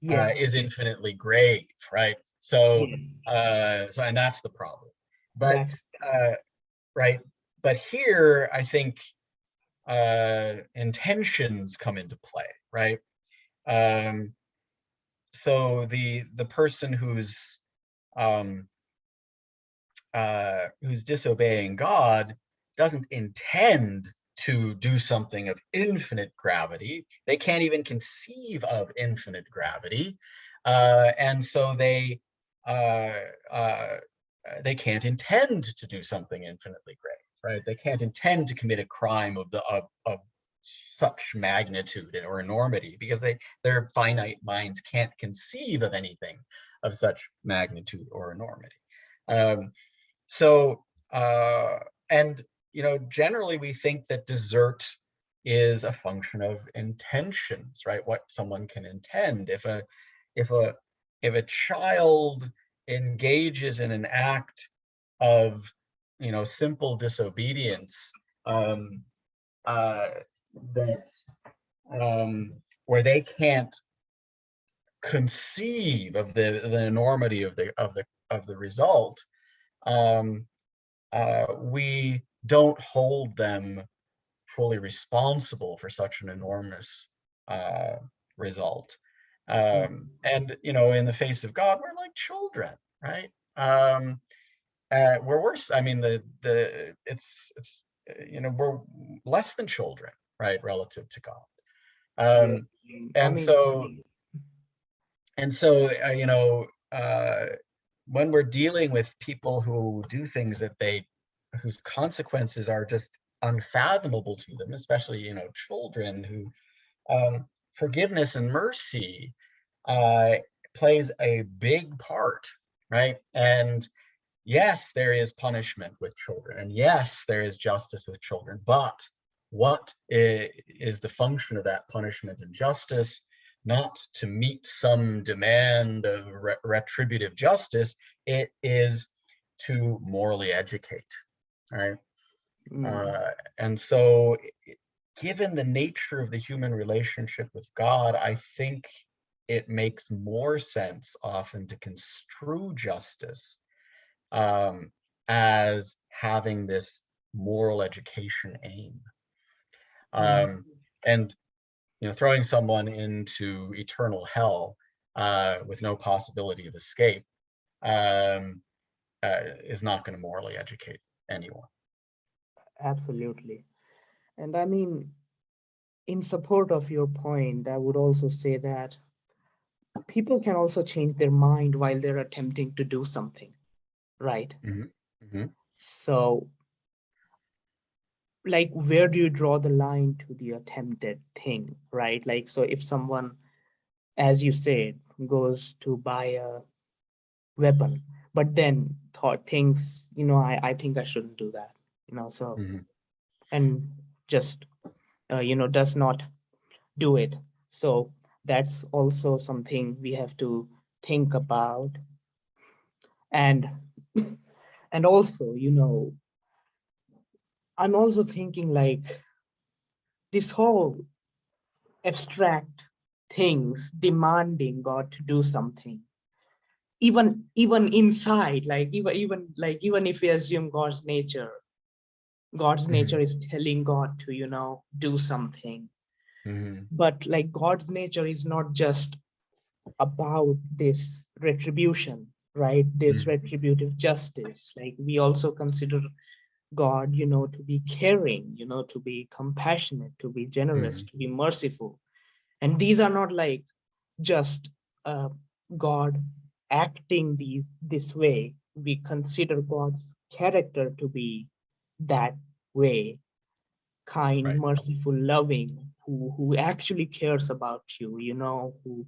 Speaker 1: Yes.
Speaker 2: is infinitely grave, right? So,
Speaker 1: Yeah.
Speaker 2: and that's the problem. But
Speaker 1: That.
Speaker 2: right, but here I think intentions come into play, right? Um, so the person um, who's disobeying God doesn't intend to do something of infinite gravity. They can't even conceive of infinite gravity, and so uh, uh, they can't intend to do something infinitely great, right? They can't intend to commit a crime of such magnitude or enormity because their finite minds can't conceive of anything of such magnitude or enormity. Um, so, and generally we think that desert is a function of intentions, right? What someone can intend. If a if a child engages in an act of, simple disobedience, um, uh, that where they can't conceive of the enormity of the result, um, we don't hold them fully responsible for such an enormous uh, result. And in the face of God, we're like children, right? We're worse. I mean, it's we're less than children, right, relative to God.
Speaker 1: Yeah.
Speaker 2: Um,
Speaker 1: I
Speaker 2: and
Speaker 1: mean,
Speaker 2: so and so, when we're dealing with people who do things whose consequences are just unfathomable to them, especially children who forgiveness and mercy uh, plays a big part, right? And yes, there is punishment with children, and yes, there is justice with children, but what is the function of that punishment and justice? Not to meet some demand of retributive justice, it is to morally educate, right?
Speaker 1: mm,
Speaker 2: Uh, and so, given the nature of the human relationship with God, I think it makes more sense often to construe justice um, as having this moral education aim.
Speaker 1: mm,
Speaker 2: And throwing someone into eternal hell with no possibility of escape is not going to morally educate anyone.
Speaker 1: absolutely. And I mean, in support of your point, I would also say that people can also change their mind while they're attempting to do something, right?
Speaker 2: Mm-hmm. Mm-hmm.
Speaker 1: So, like, where do you draw the line to the attempted thing, right? Like, so if someone, as you said, goes to buy a weapon, but then thought thinks, I think I shouldn't do that, so,
Speaker 2: Mm-hmm.
Speaker 1: and just, does not do it. So that's also something we have to think about. And and also, I'm also thinking like this whole abstract things demanding God to do something. Even inside, like even if we assume God's
Speaker 2: Mm-hmm.
Speaker 1: nature is telling God to, do something.
Speaker 2: Mm-hmm.
Speaker 1: But like God's nature is not just about this retribution, right? This retributive justice. Like we also consider God, to be caring, to be compassionate, to be generous,
Speaker 2: Mm-hmm.
Speaker 1: to be merciful. And these are not like just uh, God acting this way. We consider God's character to be that way, kind,
Speaker 2: Right.
Speaker 1: merciful, loving, who actually cares about you, who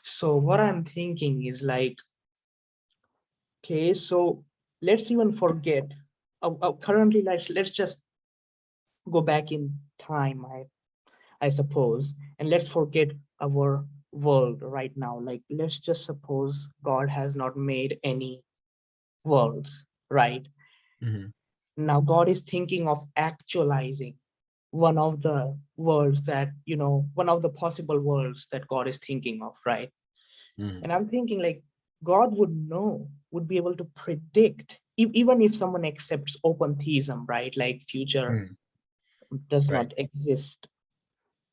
Speaker 1: So what I'm thinking is like, okay, so let's even forget. Currently, let's just go back in time, I suppose, and let's forget our world right now. Like, let's just suppose God has not made any worlds, right?
Speaker 2: Mhm.
Speaker 1: Now, God is thinking of actualizing one of the worlds that, one of the possible worlds that God is thinking of, right?
Speaker 2: Mhm.
Speaker 1: And I'm thinking like God would know, would be able to predict, even if someone accepts open theism, right? Like future
Speaker 2: Mhm.
Speaker 1: does
Speaker 2: Right.
Speaker 1: not exist.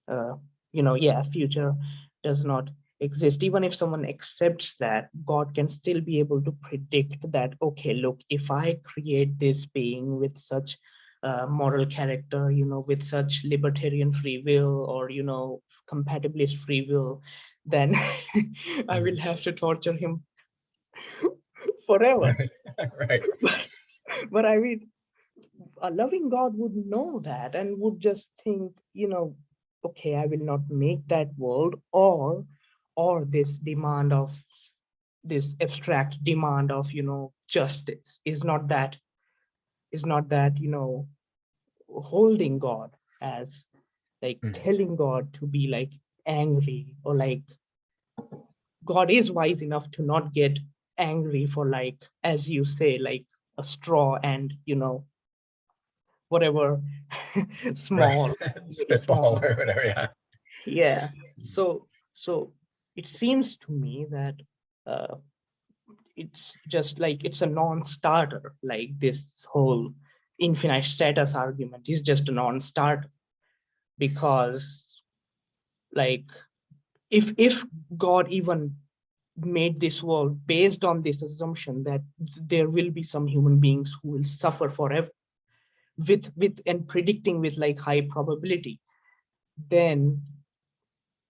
Speaker 1: uh, yeah, future does not exist. Even if someone accepts that, God can still be able to predict that, okay, look, if I create this being with such moral character, with such libertarian free will, or, compatibilist free will, then I will
Speaker 2: Mhm.
Speaker 1: have to torture him forever.
Speaker 2: Right. Right.
Speaker 1: But I mean, a loving God would know that and would just think, okay, I will not make that world, or this demand of, this abstract demand of, justice is not that, holding God as like
Speaker 2: Mhm.
Speaker 1: telling God to be like angry, or like God is wise enough to not get angry for, like, as you say, like a straw and, whatever
Speaker 2: Right.
Speaker 1: small, very
Speaker 2: Spitball
Speaker 1: small.
Speaker 2: or whatever. Yeah.
Speaker 1: Yeah. So it seems to me that uh, it's just like it's a non-starter. Like this whole infinite status argument is just a non-starter, because like if God even made this world based on this assumption that there will be some human beings who will suffer forever, with and predicting with like high probability, then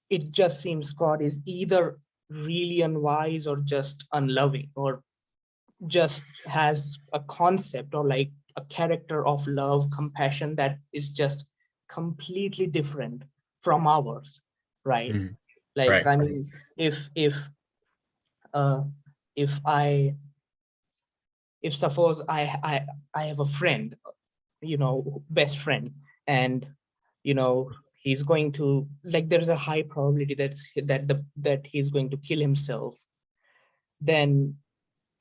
Speaker 1: it just seems God is either really unwise, or just unloving, or just has a concept, or like a character of love, compassion, that is just completely different from ours, right?
Speaker 2: Mhm.
Speaker 1: Like,
Speaker 2: Right.
Speaker 1: I mean, uh if suppose I have a friend, best friend, and he's going to, like, there's a high probability that he's going to kill himself, then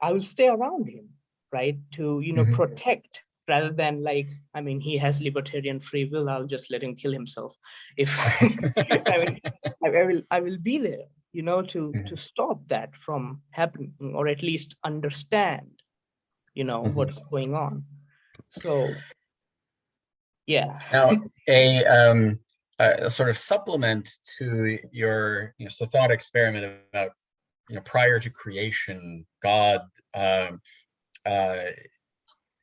Speaker 1: I will stay around him, right, to
Speaker 2: Mhm.
Speaker 1: protect, rather than, like, I mean, he has libertarian free will, I'll just let him kill himself. If I mean, I will be there, to
Speaker 2: Mhm.
Speaker 1: stop that from happening, or at least understand,
Speaker 2: Mhm.
Speaker 1: what's going on. So yeah.
Speaker 2: Now, a sort of supplement to your so thought experiment about prior to creation, God um, uh,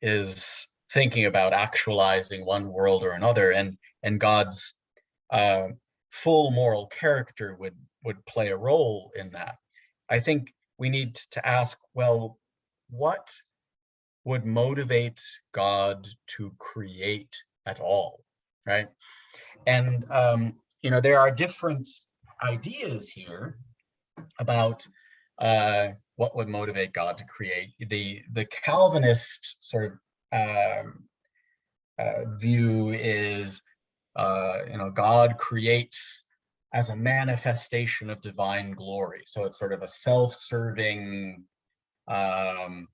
Speaker 2: is thinking about actualizing one world or another, and God's uh, full moral character would play a role in that. I think we need to ask, well, what would motivate God to create at all, right? And there are different ideas here about what would motivate God to create. The Calvinist sort of view is, God creates as a manifestation of divine glory. So it's sort of a self-serving, um,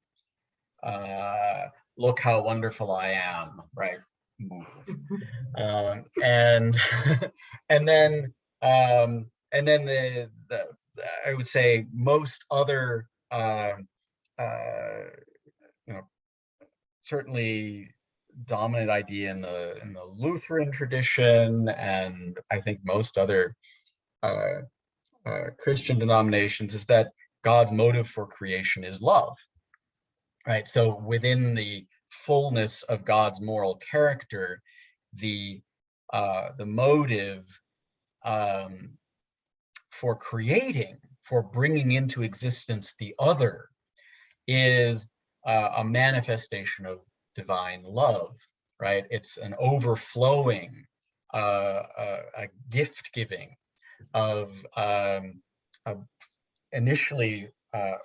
Speaker 2: uh, look how wonderful I am, right? Move. And and then the I would say most other uh, you know certainly dominant idea in the Lutheran tradition, and I think most other uh, Christian denominations, is that God's motive for creation is love, right? So within the fullness of God's moral character, the motive um, for creating, for bringing into existence the other, is a manifestation of divine love, right? It's an overflowing, a gift giving of initially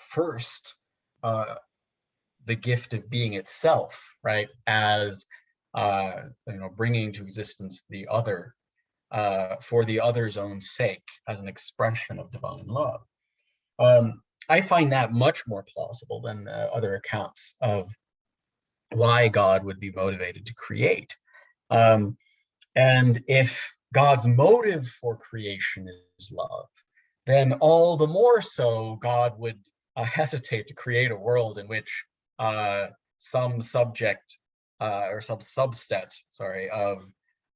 Speaker 2: first the gift of being itself, right? As bringing into existence the other for the other's own sake, as an expression of divine love. I find that much more plausible than other accounts of why God would be motivated to create. And if God's motive for creation is love, then all the more so God would hesitate to create a world in which some subject or some subset, sorry, of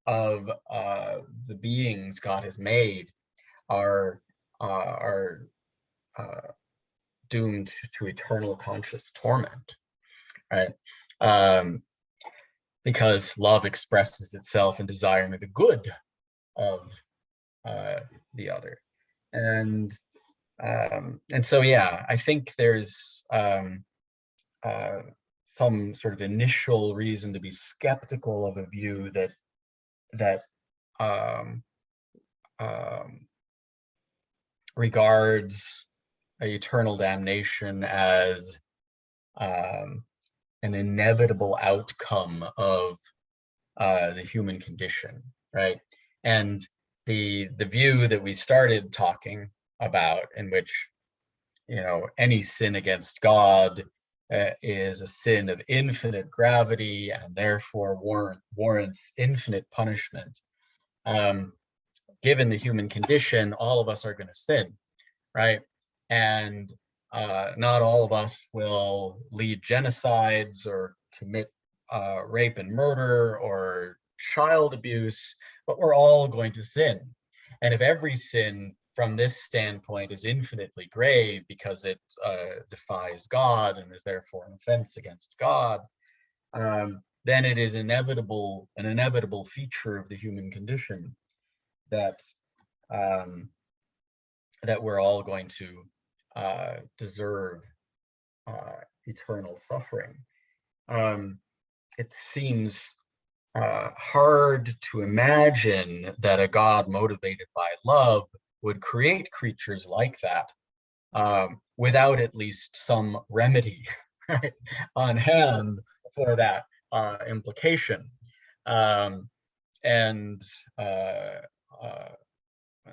Speaker 2: the beings God has made are doomed to eternal conscious torment, right? Because love expresses itself in desiring the good of the other, and so yeah, I think there's some sort of initial reason to be skeptical of a view that regards eternal damnation as an inevitable outcome of the human condition, right? And the view that we started talking about, in which any sin against God is a sin of infinite gravity and therefore warrants infinite punishment. Given the human condition, all of us are going to sin, right? And not all of us will lead genocides or commit rape and murder or child abuse, but we're all going to sin. And if every sin from this standpoint is infinitely grave because it defies God and is therefore an offense against God, then it is an inevitable feature of the human condition that that we're all going to deserve eternal suffering. It seems hard to imagine that a God motivated by love would create creatures like that without at least some remedy right, on hand for that implication. And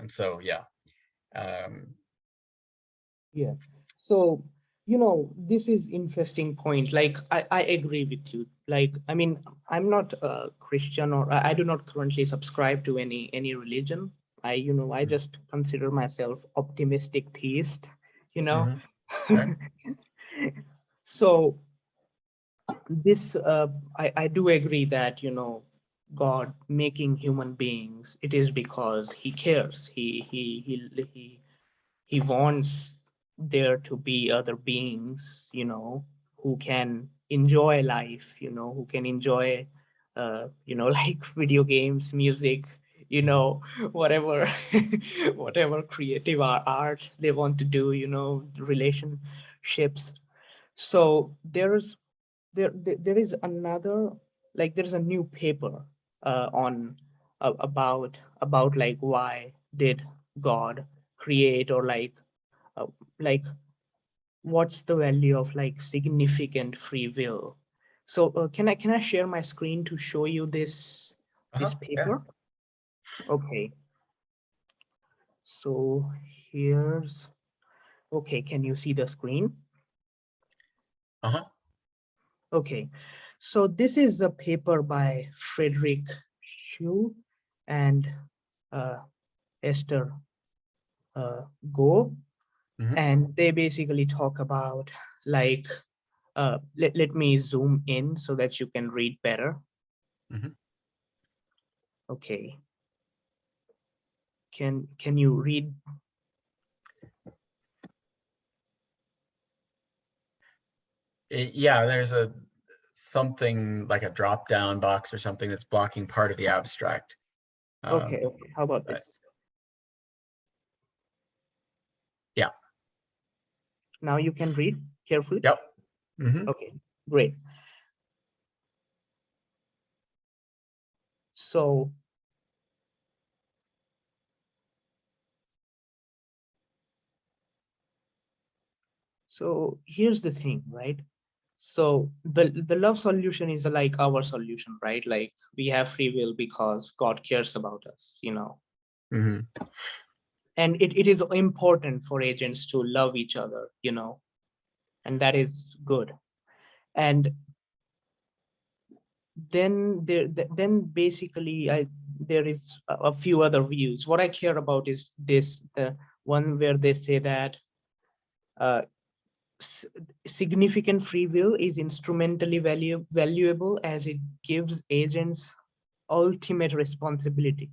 Speaker 2: so, yeah.
Speaker 1: Yeah. So, this is interesting point. Like, I agree with you. Like, I mean, I'm not a Christian, or I do not currently subscribe to any religion. I just consider myself optimistic theist, you know.
Speaker 2: Mhm. Okay.
Speaker 1: So this, I do agree that, God making human beings, it is because he cares. He wants there to be other beings, who can enjoy life, who can enjoy, like video games, music, whatever, whatever creative art they want to do, relationships. So there is another, like there's a new paper on about like why did God create, or uh, like what's the value of like significant free will. So can I share my screen to show you this
Speaker 2: Yeah.
Speaker 1: paper? Okay, so here's, okay, can you see the screen? Okay, so this is a paper by Frederick Shu and Esther Go,
Speaker 2: Mhm.
Speaker 1: and they basically talk about like, let me zoom in so that you can read better.
Speaker 2: Mhm.
Speaker 1: Okay, can you read?
Speaker 2: Yeah, there's something like a drop down box or something that's blocking part of the abstract.
Speaker 1: Okay, how about
Speaker 2: But
Speaker 1: this?
Speaker 2: yeah.
Speaker 1: Now you can read carefully.
Speaker 2: Yep. Mhm.
Speaker 1: Okay, great. So So here's the thing, right? So the love solution is like our solution, right? Like we have free will because God cares about us, you know.
Speaker 2: Mhm.
Speaker 1: And it is important for agents to love each other, you know, and that is good. And then then basically there is a few other views. What I care about is this, the one where they say that uh, significant free will is instrumentally valuable as it gives agents ultimate responsibility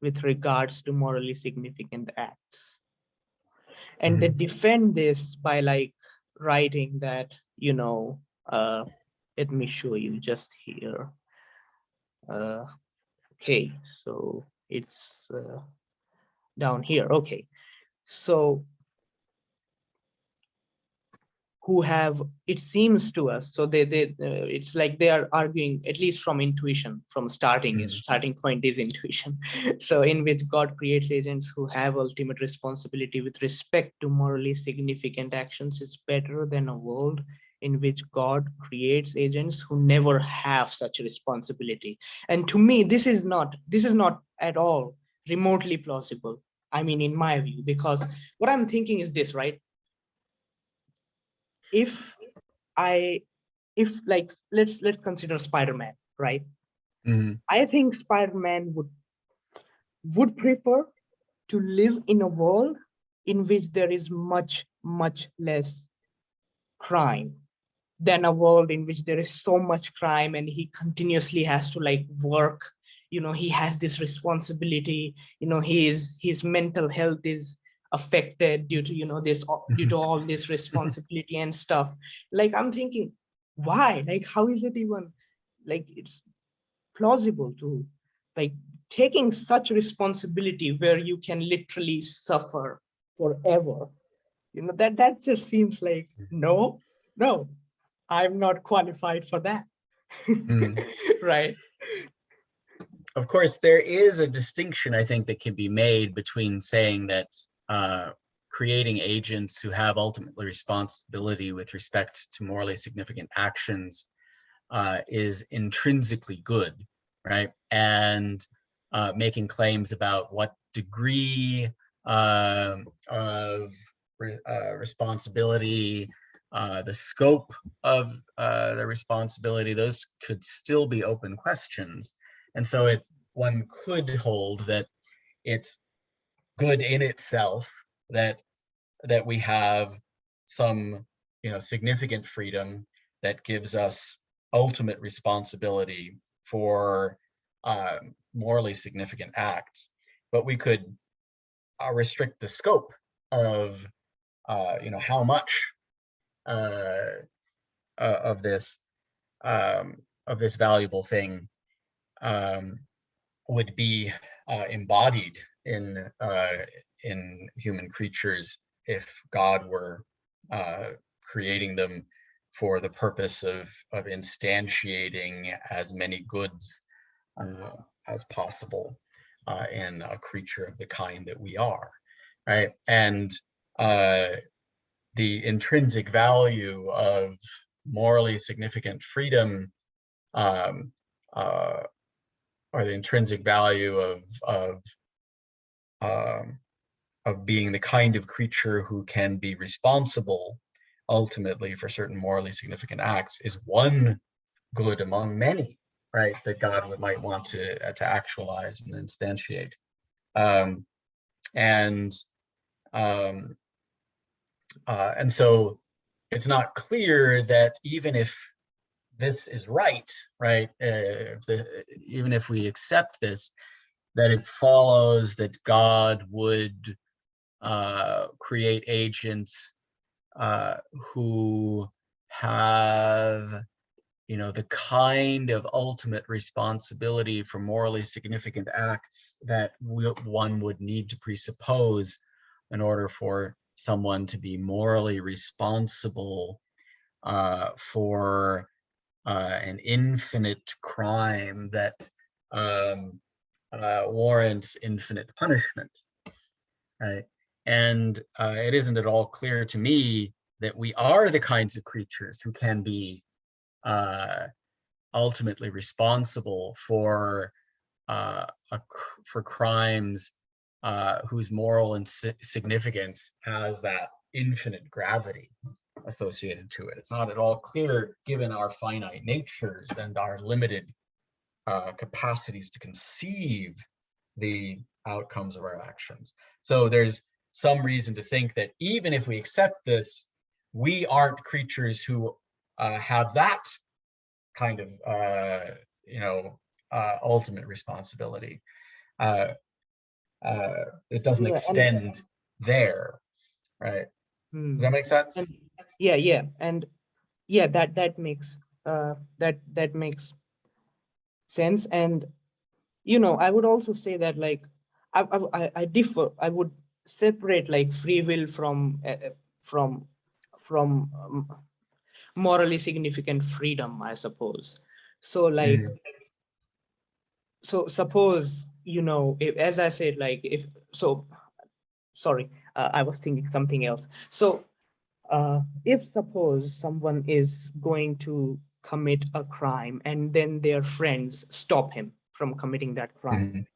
Speaker 1: with regards to morally significant acts. And they
Speaker 2: Mhm.
Speaker 1: defend this by like writing that, you know, let me show you just here. uh, okay, so it's down here. Okay, so who have, it seems to us, so they it's like they are arguing, at least from intuition, from starting, is
Speaker 2: Mhm.
Speaker 1: starting point is intuition. So in which God creates agents who have ultimate responsibility with respect to morally significant actions is better than a world in which God creates agents who never have such a responsibility. And to me, this is not at all remotely plausible, I mean, in my view, because what I'm thinking is this, right? if I if like let's consider Spider-Man, right?
Speaker 2: Mhm.
Speaker 1: I think Spider-Man would prefer to live in a world in which there is much less crime than a world in which there is so much crime and he continuously has to like work. You know, he has this responsibility, you know, his mental health is affected due to, you know, this, due to all this responsibility and stuff. Like I'm thinking, why, like how is it even like it's plausible to like taking such responsibility where you can literally suffer forever? You know, that just seems like no, no, I'm not qualified for that.
Speaker 2: Mhm.
Speaker 1: Right.
Speaker 2: Of course, there is a distinction, I think, that can be made between saying that creating agents who have ultimately responsibility with respect to morally significant actions is intrinsically good, right? And making claims about what degree of responsibility, the scope of the responsibility, those could still be open questions. And so one could hold that it's good in itself that we have some, significant freedom that gives us ultimate responsibility for morally significant acts. But we could restrict the scope of, how much uh, of this valuable thing um, would be embodied in human creatures if God were creating them for the purpose of instantiating as many goods uh, as possible in a creature of the kind that we are, right? And uh, the intrinsic value of morally significant freedom, um, uh, or the intrinsic value um, of being the kind of creature who can be responsible ultimately for certain morally significant acts is one good among many, right? That God might want to actualize and instantiate. Um, and um, and so it's not clear that even if this is right, right? Even if we accept this, that it follows that God would create agents who have, the kind of ultimate responsibility for morally significant acts that one would need to presuppose in order for someone to be morally responsible for an infinite crime that warrants infinite punishment, right? And it isn't at all clear to me that we are the kinds of creatures who can be ultimately responsible for for crimes whose moral and significance has that infinite gravity associated to it. It's not at all clear, given our finite natures and our limited capacities to conceive the outcomes of our actions. So there's some reason to think that even if we accept this, we aren't creatures who have that kind of ultimate responsibility. It doesn't
Speaker 1: Yeah, and
Speaker 2: extend there, right? Does that make
Speaker 1: and
Speaker 2: sense?
Speaker 1: yeah, and yeah, that makes that makes sense. And I would also say that, like, I differ. I would separate, like, free will from from morally significant freedom, I suppose. So, like,
Speaker 2: Mm,
Speaker 1: so suppose, if, as I said, like, if so, sorry, I was thinking something else. So, if suppose someone is going to commit a crime and then their friends stop him from committing that crime,
Speaker 2: mm,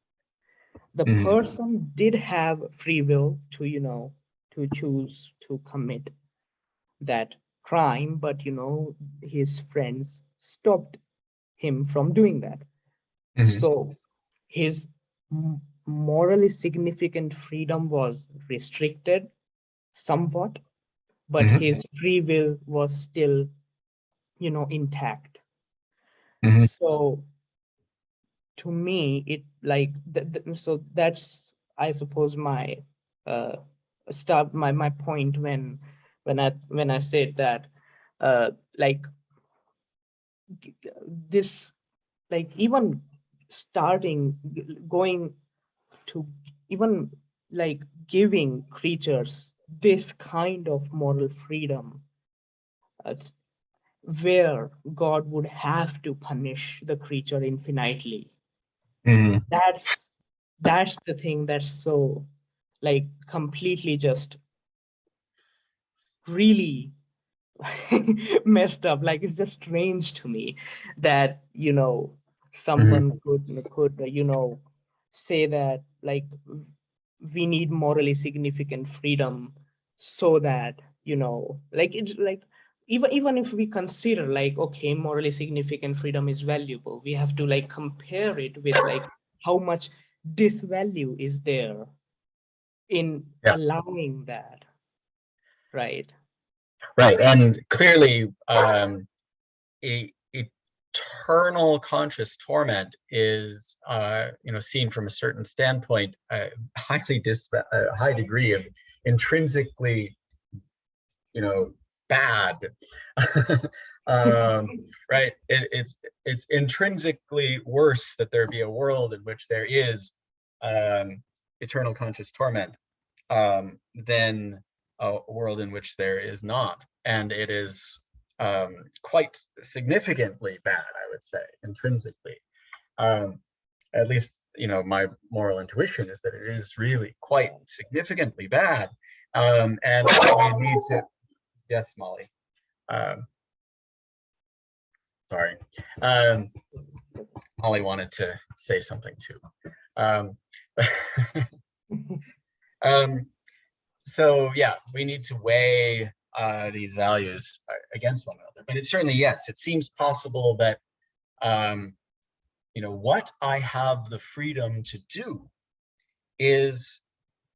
Speaker 1: the
Speaker 2: mm,
Speaker 1: person did have free will to, to choose to commit that crime, but his friends stopped him from doing that.
Speaker 2: mm,
Speaker 1: So his morally significant freedom was restricted somewhat, but
Speaker 2: mm,
Speaker 1: his free will was still, intact.
Speaker 2: mm,
Speaker 1: So to me, it, like, so that's, I suppose, my uh my point when I said that, like, this, like, even starting going to, even, like, giving creatures this kind of moral freedom, uh, where God would have to punish the creature infinitely.
Speaker 2: mm.
Speaker 1: That's the thing that's so, like, completely just really messed up. Like, it's just strange to me that,
Speaker 2: Mhm,
Speaker 1: someone could say that, like, we need morally significant freedom, so that, like, it's like, even if we consider, like, okay, morally significant freedom is valuable, we have to, like, compare it with, like, how much disvalue is there in
Speaker 2: yeah,
Speaker 1: allowing that, right?
Speaker 2: right. And clearly, eternal conscious torment is, seen from a certain standpoint, a a high degree of intrinsically, bad. um, right? It's intrinsically worse that there be a world in which there is eternal conscious torment, than a world in which there is not. And it is quite significantly bad, I would say, intrinsically. Um, at least, my moral intuition is that it is really quite significantly bad. And we need to, yes, Molly. Um, sorry. Um, Molly wanted to say something too. Um, um, so yeah, we need to weigh these values against one another. But it's certainly, yes, it seems possible that um, what I have the freedom to do is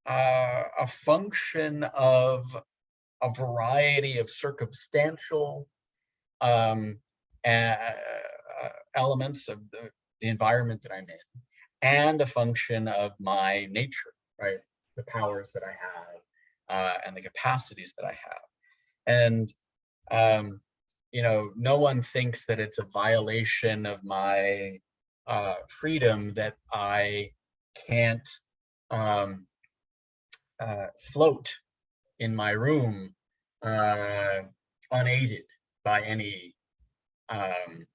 Speaker 2: a function of a variety of circumstantial um, uh, elements of the environment that I'm in, and a function of my nature, right? The powers that I have, and the capacities that I have. And no one thinks that it's a violation of my freedom that I can't um, float in my room uh, unaided by any um,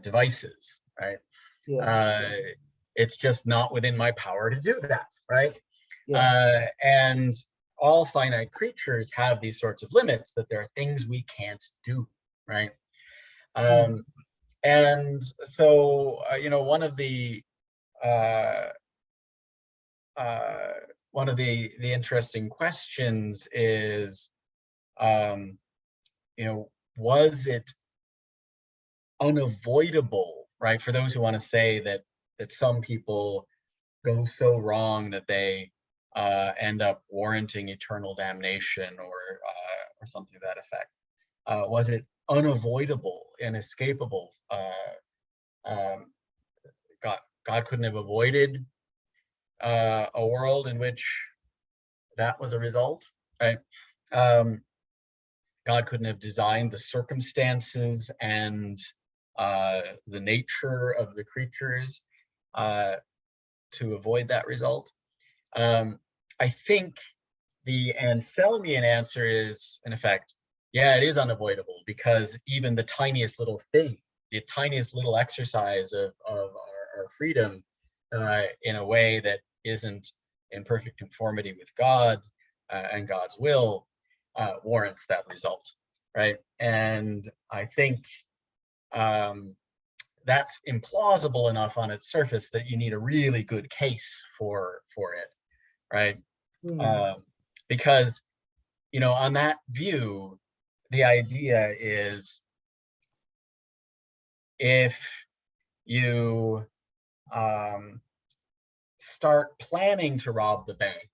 Speaker 2: devices, right?
Speaker 1: Yeah,
Speaker 2: Uh, it's just not within my power to do that, right?
Speaker 1: yeah,
Speaker 2: And all finite creatures have these sorts of limits, that there are things we can't do, right? And so, one of the interesting questions is, was it unavoidable, right? For those who want to say that some people go so wrong that they end up warranting eternal damnation, or something to that effect. Was it unavoidable, inescapable? God couldn't have avoided a world in which that was a result, right? God couldn't have designed the circumstances and the nature of the creatures to avoid that result. I think the Anselmian answer is, in effect, yeah, it is unavoidable, because even the tiniest little thing, the tiniest little exercise of our freedom in a way that isn't in perfect conformity with God and God's will warrants that result, right? And I think that's implausible enough on its surface that you need a really good case for it, right? Because, on that view, the idea is, if you start planning to rob the bank,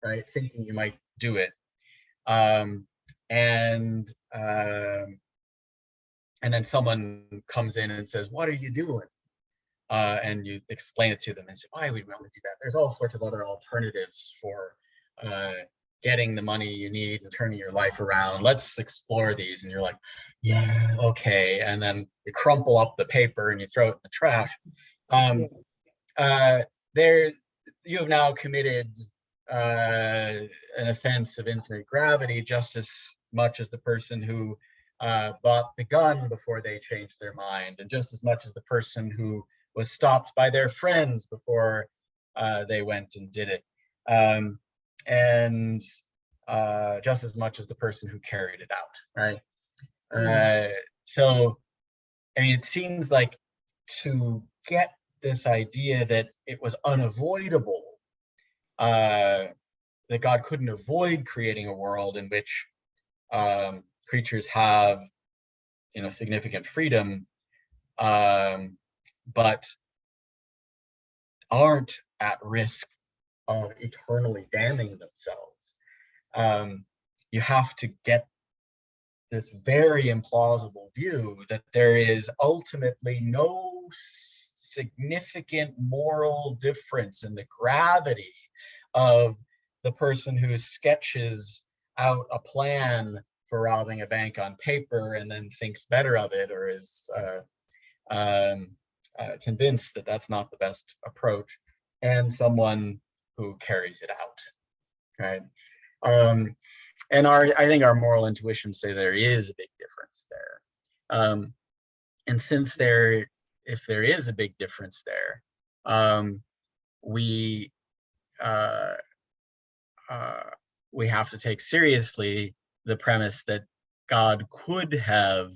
Speaker 2: right, thinking you might do it, and then someone comes in and says, "What are you doing?" And you explain it to them and say, "Why would we want to do that? There's all sorts of other alternatives for getting the money you need and turning your life around. Let's explore these." And you're like, "Yeah, okay." And then you crumple up the paper and you throw it in the trash. There, you have now committed an offense of infinite gravity, just as much as the person who bought the gun before they changed their mind, and just as much as the person who was stopped by their friends before they went and did it, and just as much as the person who carried it out, right? So, I mean, it seems like, to get this idea that it was unavoidable, that God couldn't avoid creating a world in which creatures have, significant freedom, but aren't at risk of eternally damning themselves. You have to get this very implausible view that there is ultimately no significant moral difference in the gravity of the person who sketches out a plan for robbing a bank on paper and then thinks better of it, or is convinced that that's not the best approach, and someone who carries it out, right? And I think our moral intuitions say there is a big difference there. And since if there is a big difference there, we have to take seriously the premise that God could have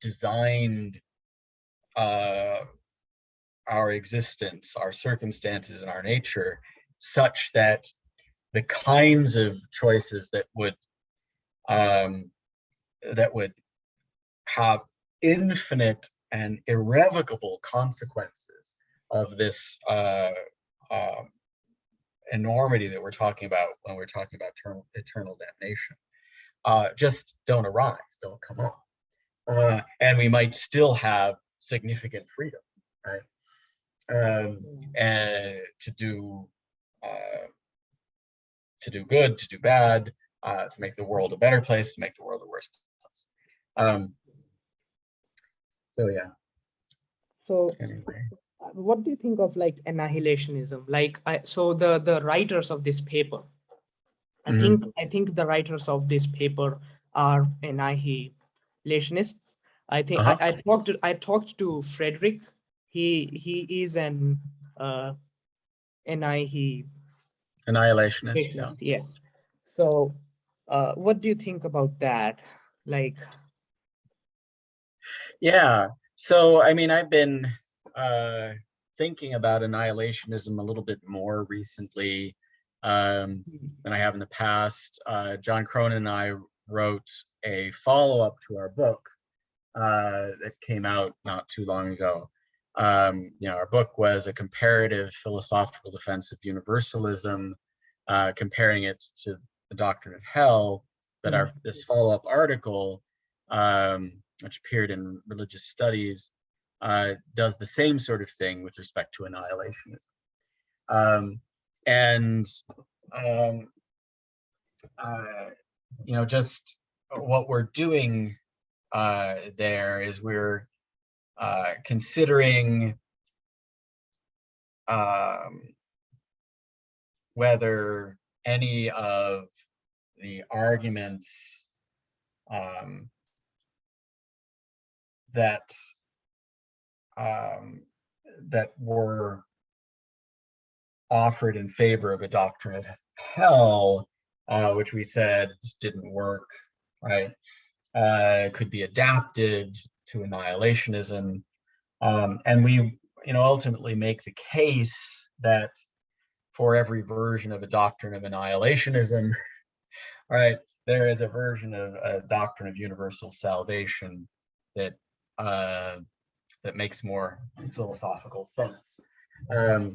Speaker 2: designed our existence, our circumstances, and our nature such that the kinds of choices that would have infinite and irrevocable consequences of this enormity that we're talking about when we're talking about eternal damnation just don't arise, don't come up. And we might still have significant freedom, right? And to do good, to do bad, to make the world a better place, to make the world a worse place. So yeah.
Speaker 1: So
Speaker 2: anyway,
Speaker 1: what do you think of like annihilationism? Like, so the writers of this paper, I think the writers of this paper are annihilationists. I think I talked to Frederick. He is an
Speaker 2: Annihilationist, yeah.
Speaker 1: Creationist, yeah. So, what do you think about that? Like,
Speaker 2: Yeah. So, I mean, I've been thinking about annihilationism a little bit more recently than I have in the past. John Cronin and I wrote a follow-up to our book that came out not too long ago. Our book was a comparative philosophical defense of universalism, comparing it to the doctrine of hell. But this follow-up article, which appeared in Religious Studies, does the same sort of thing with respect to annihilationism. Just what we're doing there is we're considering whether any of the arguments that were offered in favor of a doctrine of hell, which we said didn't work, right? Could be adapted to annihilationism, and we, ultimately make the case that for every version of a doctrine of annihilationism, right, there is a version of a doctrine of universal salvation that that makes more philosophical sense. I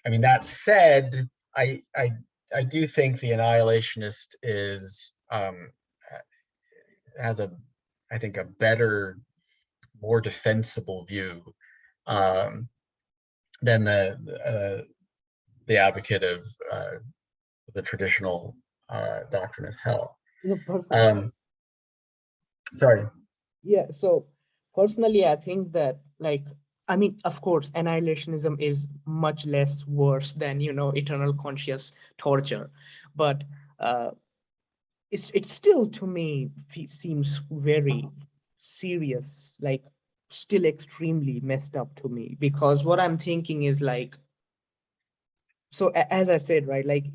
Speaker 2: mean, that said, I do think the annihilationist has I think a better, more defensible view than the advocate of the traditional doctrine of hell. Sorry.
Speaker 1: Yeah, so personally, I think that, like, I mean, of course, annihilationism is much less worse than, eternal conscious torture, but it's still, to me, seems very serious, like still extremely messed up to me, because what I'm thinking is like, so as I said, right, like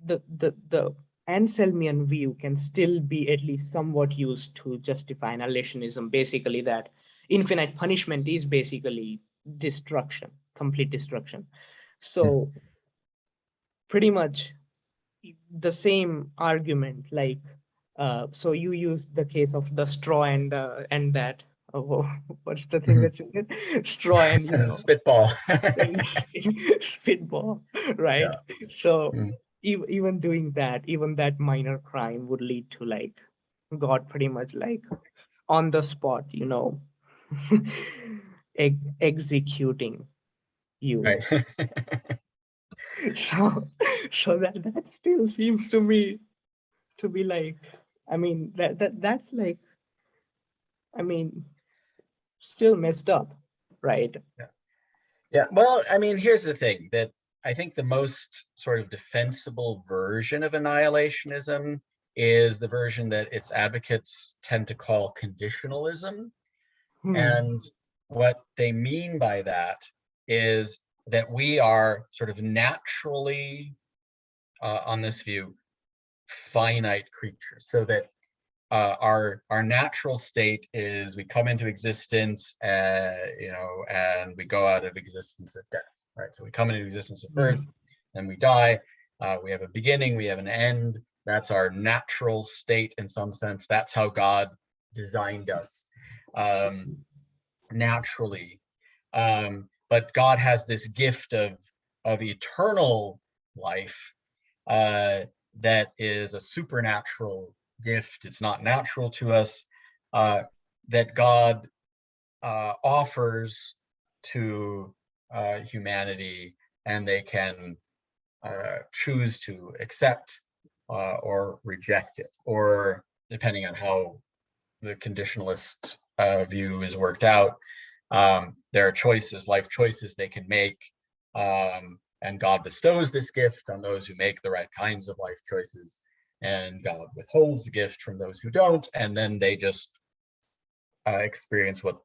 Speaker 1: the Anselmian view can still be at least somewhat used to justify annihilationism, basically that infinite punishment is basically destruction, complete destruction. So pretty much the same argument, like, so you use the case of the straw and that, what's the thing that you get? Straw and,
Speaker 2: spitball.
Speaker 1: and spitball, right?
Speaker 2: Yeah.
Speaker 1: So even doing that, even that minor crime would lead to, like, God pretty much, like, on the spot, executing you.
Speaker 2: Right.
Speaker 1: So that still seems to me to be like, I mean, that's like, I mean, still messed up, right?
Speaker 2: Yeah. Well, I mean, here's the thing, that I think the most sort of defensible version of annihilationism is the version that its advocates tend to call conditionalism. And what they mean by that is that we are sort of naturally, on this view, finite creatures, so that our natural state is we come into existence, and we go out of existence at death, right? So we come into existence at birth, and we die. We have a beginning, we have an end. That's our natural state in some sense. That's how God designed us, naturally. But God has this gift of eternal life, that is a supernatural gift. It's not natural to us, that God offers to humanity, and they can choose to accept or reject it, or depending on how the conditionalist view is worked out, there are choices, life choices they can make, and God bestows this gift on those who make the right kinds of life choices, and God withholds the gift from those who don't, and then they just experience what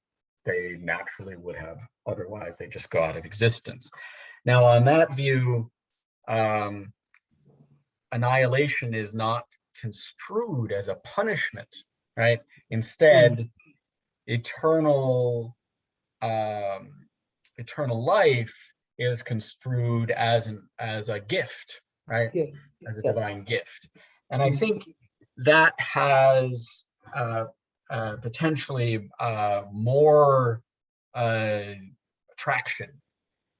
Speaker 2: they naturally would have otherwise. They just go out of existence. Now, on that view, annihilation is not construed as a punishment, right? Instead, eternal life is construed as a gift, right?
Speaker 1: Yeah.
Speaker 2: As a
Speaker 1: Yeah.
Speaker 2: divine gift. And I think that has potentially more traction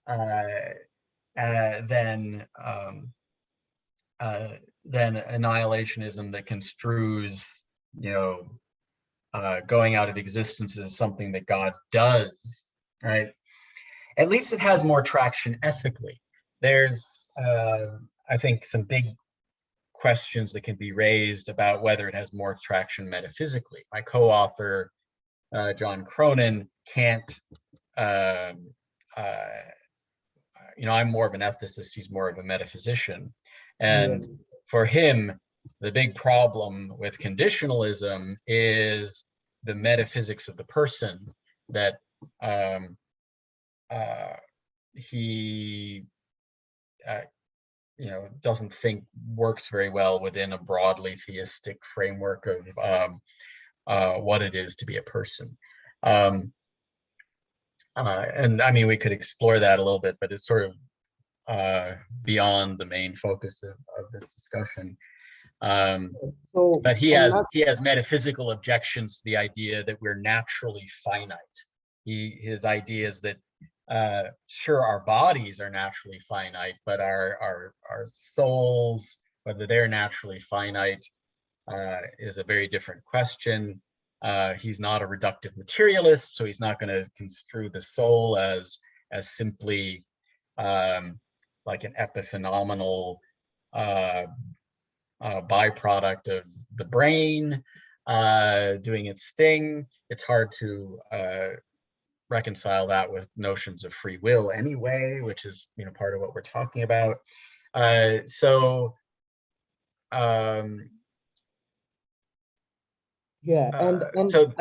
Speaker 2: than annihilationism that construes, going out of existence as something that God does, right? At least it has more traction ethically. There's, I think, some big questions that can be raised about whether it has more traction metaphysically. My co-author, John Cronin, can't, I'm more of an ethicist, he's more of a metaphysician. And for him, the big problem with conditionalism is the metaphysics of the person that he doesn't think works very well within a broadly theistic framework of what it is to be a person. And I mean, we could explore that a little bit, but it's sort of beyond the main focus of this discussion. But he has metaphysical objections to the idea that we're naturally finite. His idea is that sure, our bodies are naturally finite, but our souls, whether they're naturally finite, is a very different question. He's not a reductive materialist, so he's not going to construe the soul as simply like an epiphenomenal byproduct of the brain doing its thing. It's hard to reconcile that with notions of free will anyway, which is part of what we're talking about.
Speaker 1: Yeah, and
Speaker 2: so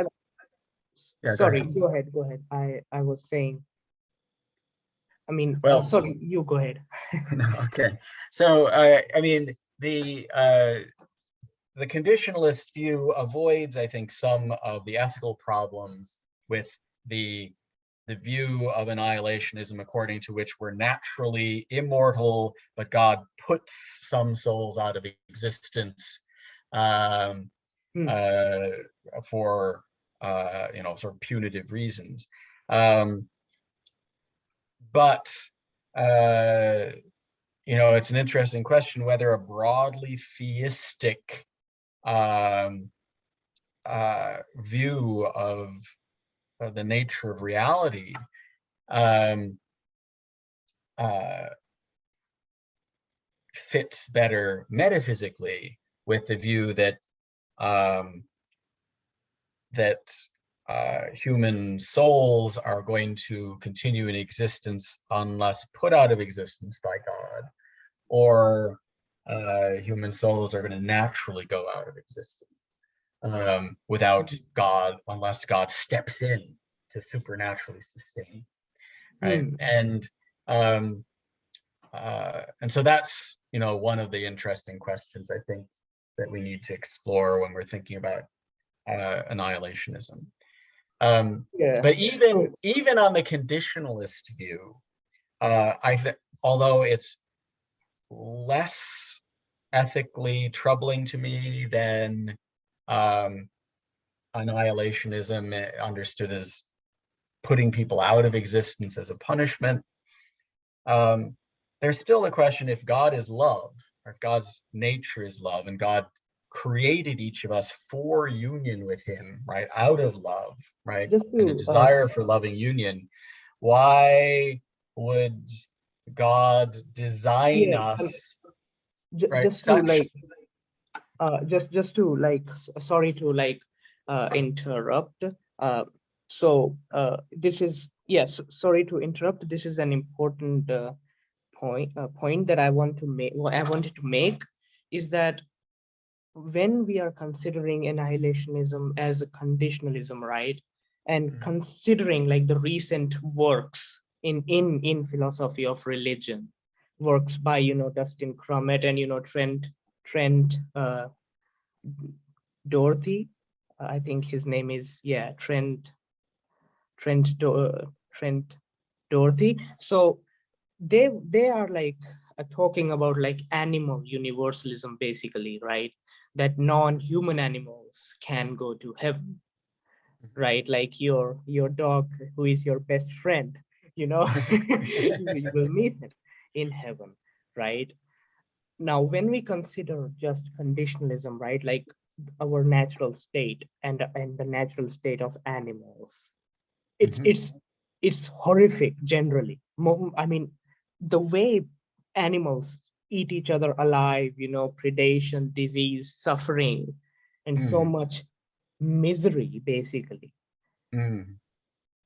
Speaker 2: yeah,
Speaker 1: sorry, go ahead. I was saying, I mean,
Speaker 2: well,
Speaker 1: sorry, you go ahead.
Speaker 2: Okay, so I mean, the conditionalist view avoids, I think, some of the ethical problems with the view of annihilationism, according to which we're naturally immortal, but God puts some souls out of existence for sort of punitive reasons. But it's an interesting question whether a broadly theistic view of the nature of reality fits better metaphysically with the view that human souls are going to continue in existence unless put out of existence by God, or human souls are going to naturally go out of existence without God, unless God steps in to supernaturally sustain, right? And so that's one of the interesting questions, I think, that we need to explore when we're thinking about annihilationism. But even on the conditionalist view, although it's less ethically troubling to me than annihilationism understood as putting people out of existence as a punishment, there's still a question if God is love, or if God's nature is love, and God created each of us for union with him, right, out of love, right, and a desire for loving union. Why would God design us
Speaker 1: just to sorry to interrupt. So this is, yes, sorry to interrupt. This is an important point that I wanted to make is that when we are considering annihilationism as a conditionalism, right, and considering like the recent works in philosophy of religion, works by Dustin Crummett and Trent Dorothy. I think his name is, yeah, Trent Dorothy. So they are like talking about like animal universalism, basically, right? That non-human animals can go to heaven, right? Like your dog, who is your best friend, you will meet him in heaven, right? Now, when we consider just conditionalism, right, like our natural state and the natural state of animals, it's
Speaker 2: Mhm.
Speaker 1: it's it's horrific generally. I mean, the way animals eat each other alive, predation, disease, suffering, and so
Speaker 2: Mm,
Speaker 1: much misery, basically.
Speaker 2: mm,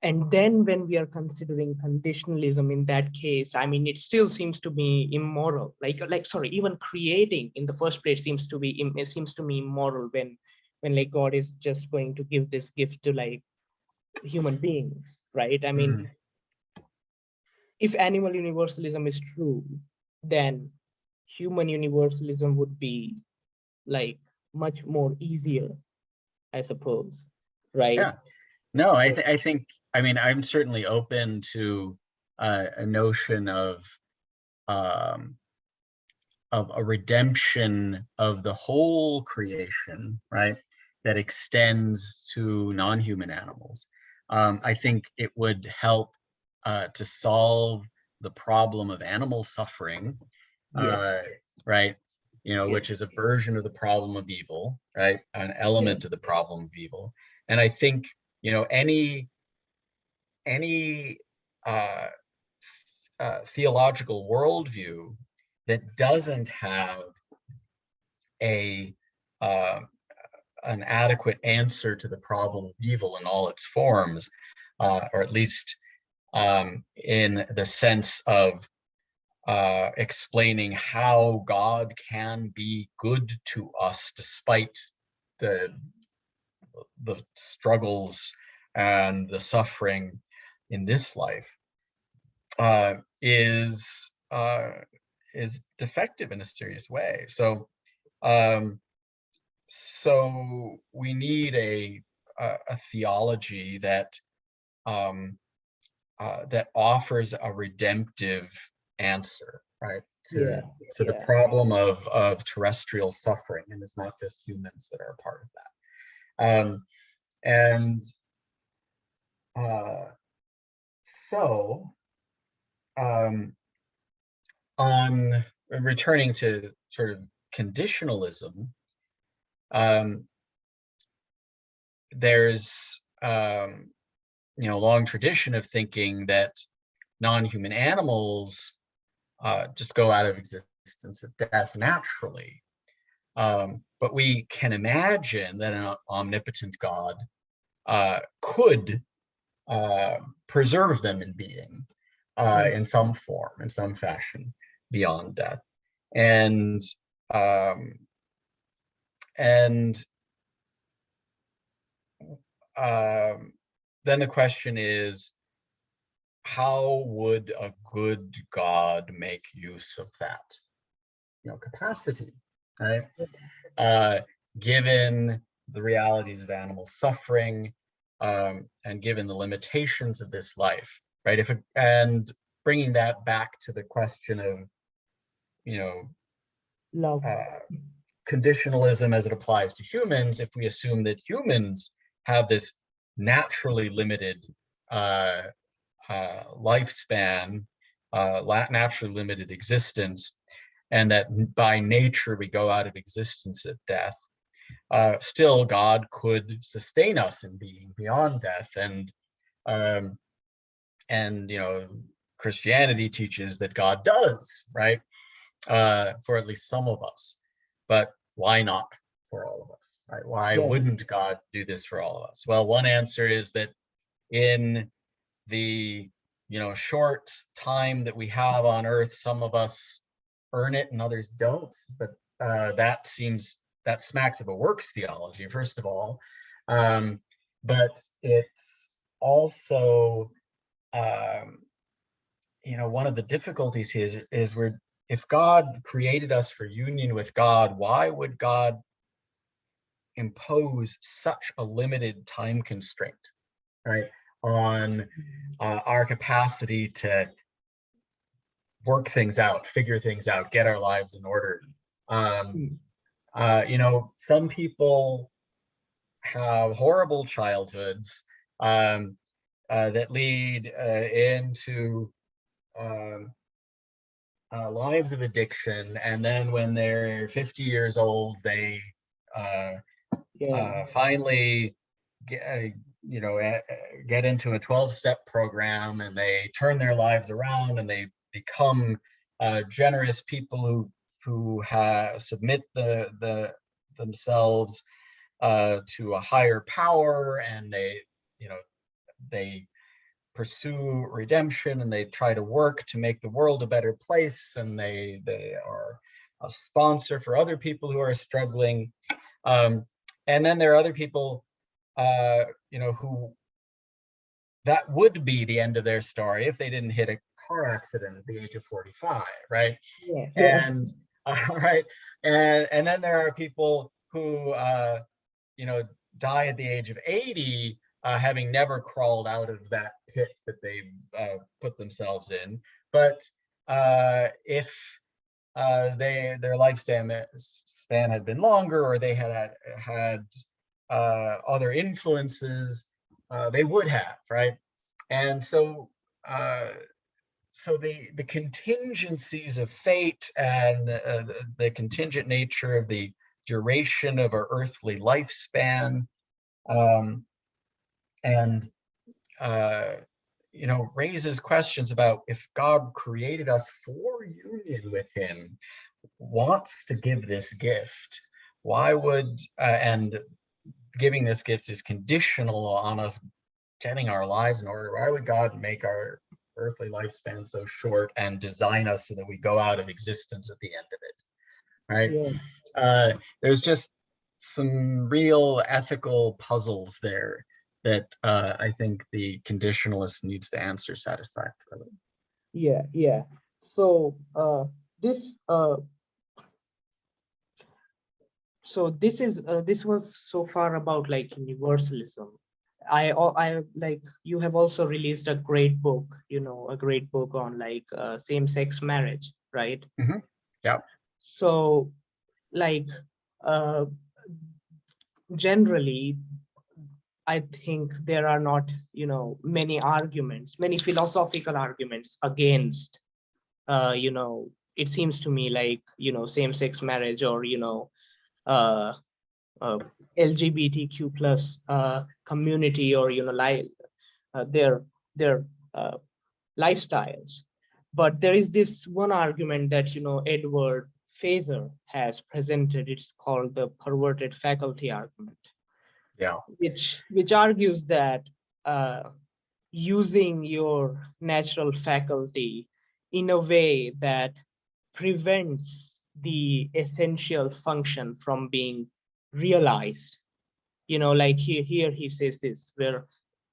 Speaker 1: And then when we are considering conditionalism in that case, I mean, it still seems to be immoral. Like sorry, even creating in the first place seems to me immoral when like God is just going to give this gift to like human beings, right? I mean,
Speaker 2: mm.
Speaker 1: if animal universalism is true, then human universalism would be like much more easier, I suppose, right?
Speaker 2: Yeah. No,
Speaker 1: So,
Speaker 2: I think, I mean, I'm certainly open to a notion um, of a redemption of the whole creation, right? That extends to non-human animals. I think it would help to solve the problem of animal suffering,
Speaker 1: yes,
Speaker 2: uh, right?
Speaker 1: yes,
Speaker 2: Which is a version of the problem of evil, right? An
Speaker 1: yes,
Speaker 2: element of the problem of evil. And I think, any uh, theological worldview that doesn't have a uh, an adequate answer to the problem of evil in all its forms, or at least in the sense of explaining how God can be good to us despite the the struggles and the suffering in this life, uh, is uh, is defective in a serious way. Um, so we need a theology um, that offers a redemptive answer, right?
Speaker 1: yeah,
Speaker 2: To the
Speaker 1: yeah,
Speaker 2: problem of terrestrial suffering, and it's not just humans that are a part of that. And uh, so um, on returning to sort of conditionalism, um, there's a long tradition of thinking that non-human animals just go out of existence at death naturally. But we can imagine that an omnipotent God could uh, preserve them in being
Speaker 1: mm,
Speaker 2: in some form, in some fashion, beyond death. And um, and um, then the question is, how would a good God make use of that, capacity, right? Uh, Given the realities of animal suffering, and given the limitations of this life, right? And bringing that back to the question of, you know,
Speaker 1: love,
Speaker 2: uh, conditionalism as it applies to humans, if we assume that humans have this naturally limited uh, lifespan, naturally limited existence, and that by nature we go out of existence at death, still God could sustain us in being beyond death. Um, and Christianity teaches that God does, right? For at least some of us. But why not for all of us, right? Why
Speaker 1: yes,
Speaker 2: wouldn't God do this for all of us? Well, one answer is that in the short time that we have on earth, some of us earn it and others don't. But that smacks of a works theology, first of all. um, but it's also um, one of the difficulties here is if God created us for union with God, why would God impose such a limited time constraint, right, on our capacity to work things out, figure things out, get our lives in order? Some people have horrible childhoods that lead into lives of addiction, and then when they're 50 years old, they finally get into a 12-step program, and they turn their lives around, and they become generous people who submit themselves to a higher power, and they pursue redemption, and they try to work to make the world a better place, and they are a sponsor for other people who are struggling. And then there are other people who that would be the end of their story if they didn't hit a car accident at the age of 45, right? And right, and then there are people who die at the age of 80, having never crawled out of that pit that they put themselves in. But if their lifespan had been longer, or they had other influences, they would have, right? And so the contingencies of fate, and the contingent nature of the duration of our earthly lifespan, and raises questions about, if God created us for union with him, wants to give this gift, why would and giving this gift is conditional on us getting our lives in order, why would God make our earthly lifespan so short and design us so that we go out of existence at the end of it, right? There's just some real ethical puzzles there that I think the conditionalist needs to answer satisfactorily.
Speaker 1: So this this was so far about like universalism. I like, you have also released a great book, on like same-sex marriage, right?
Speaker 2: Yeah.
Speaker 1: So like generally, I think there are not, many philosophical arguments against, it seems to me like, same-sex marriage, or, uh, LGBTQ plus community, or, their lifestyles. But there is this one argument that, Edward Fraser has presented. It's called the perverted faculty argument. Which argues that using your natural faculty in a way that prevents the essential function from being realized. Like here he says this, where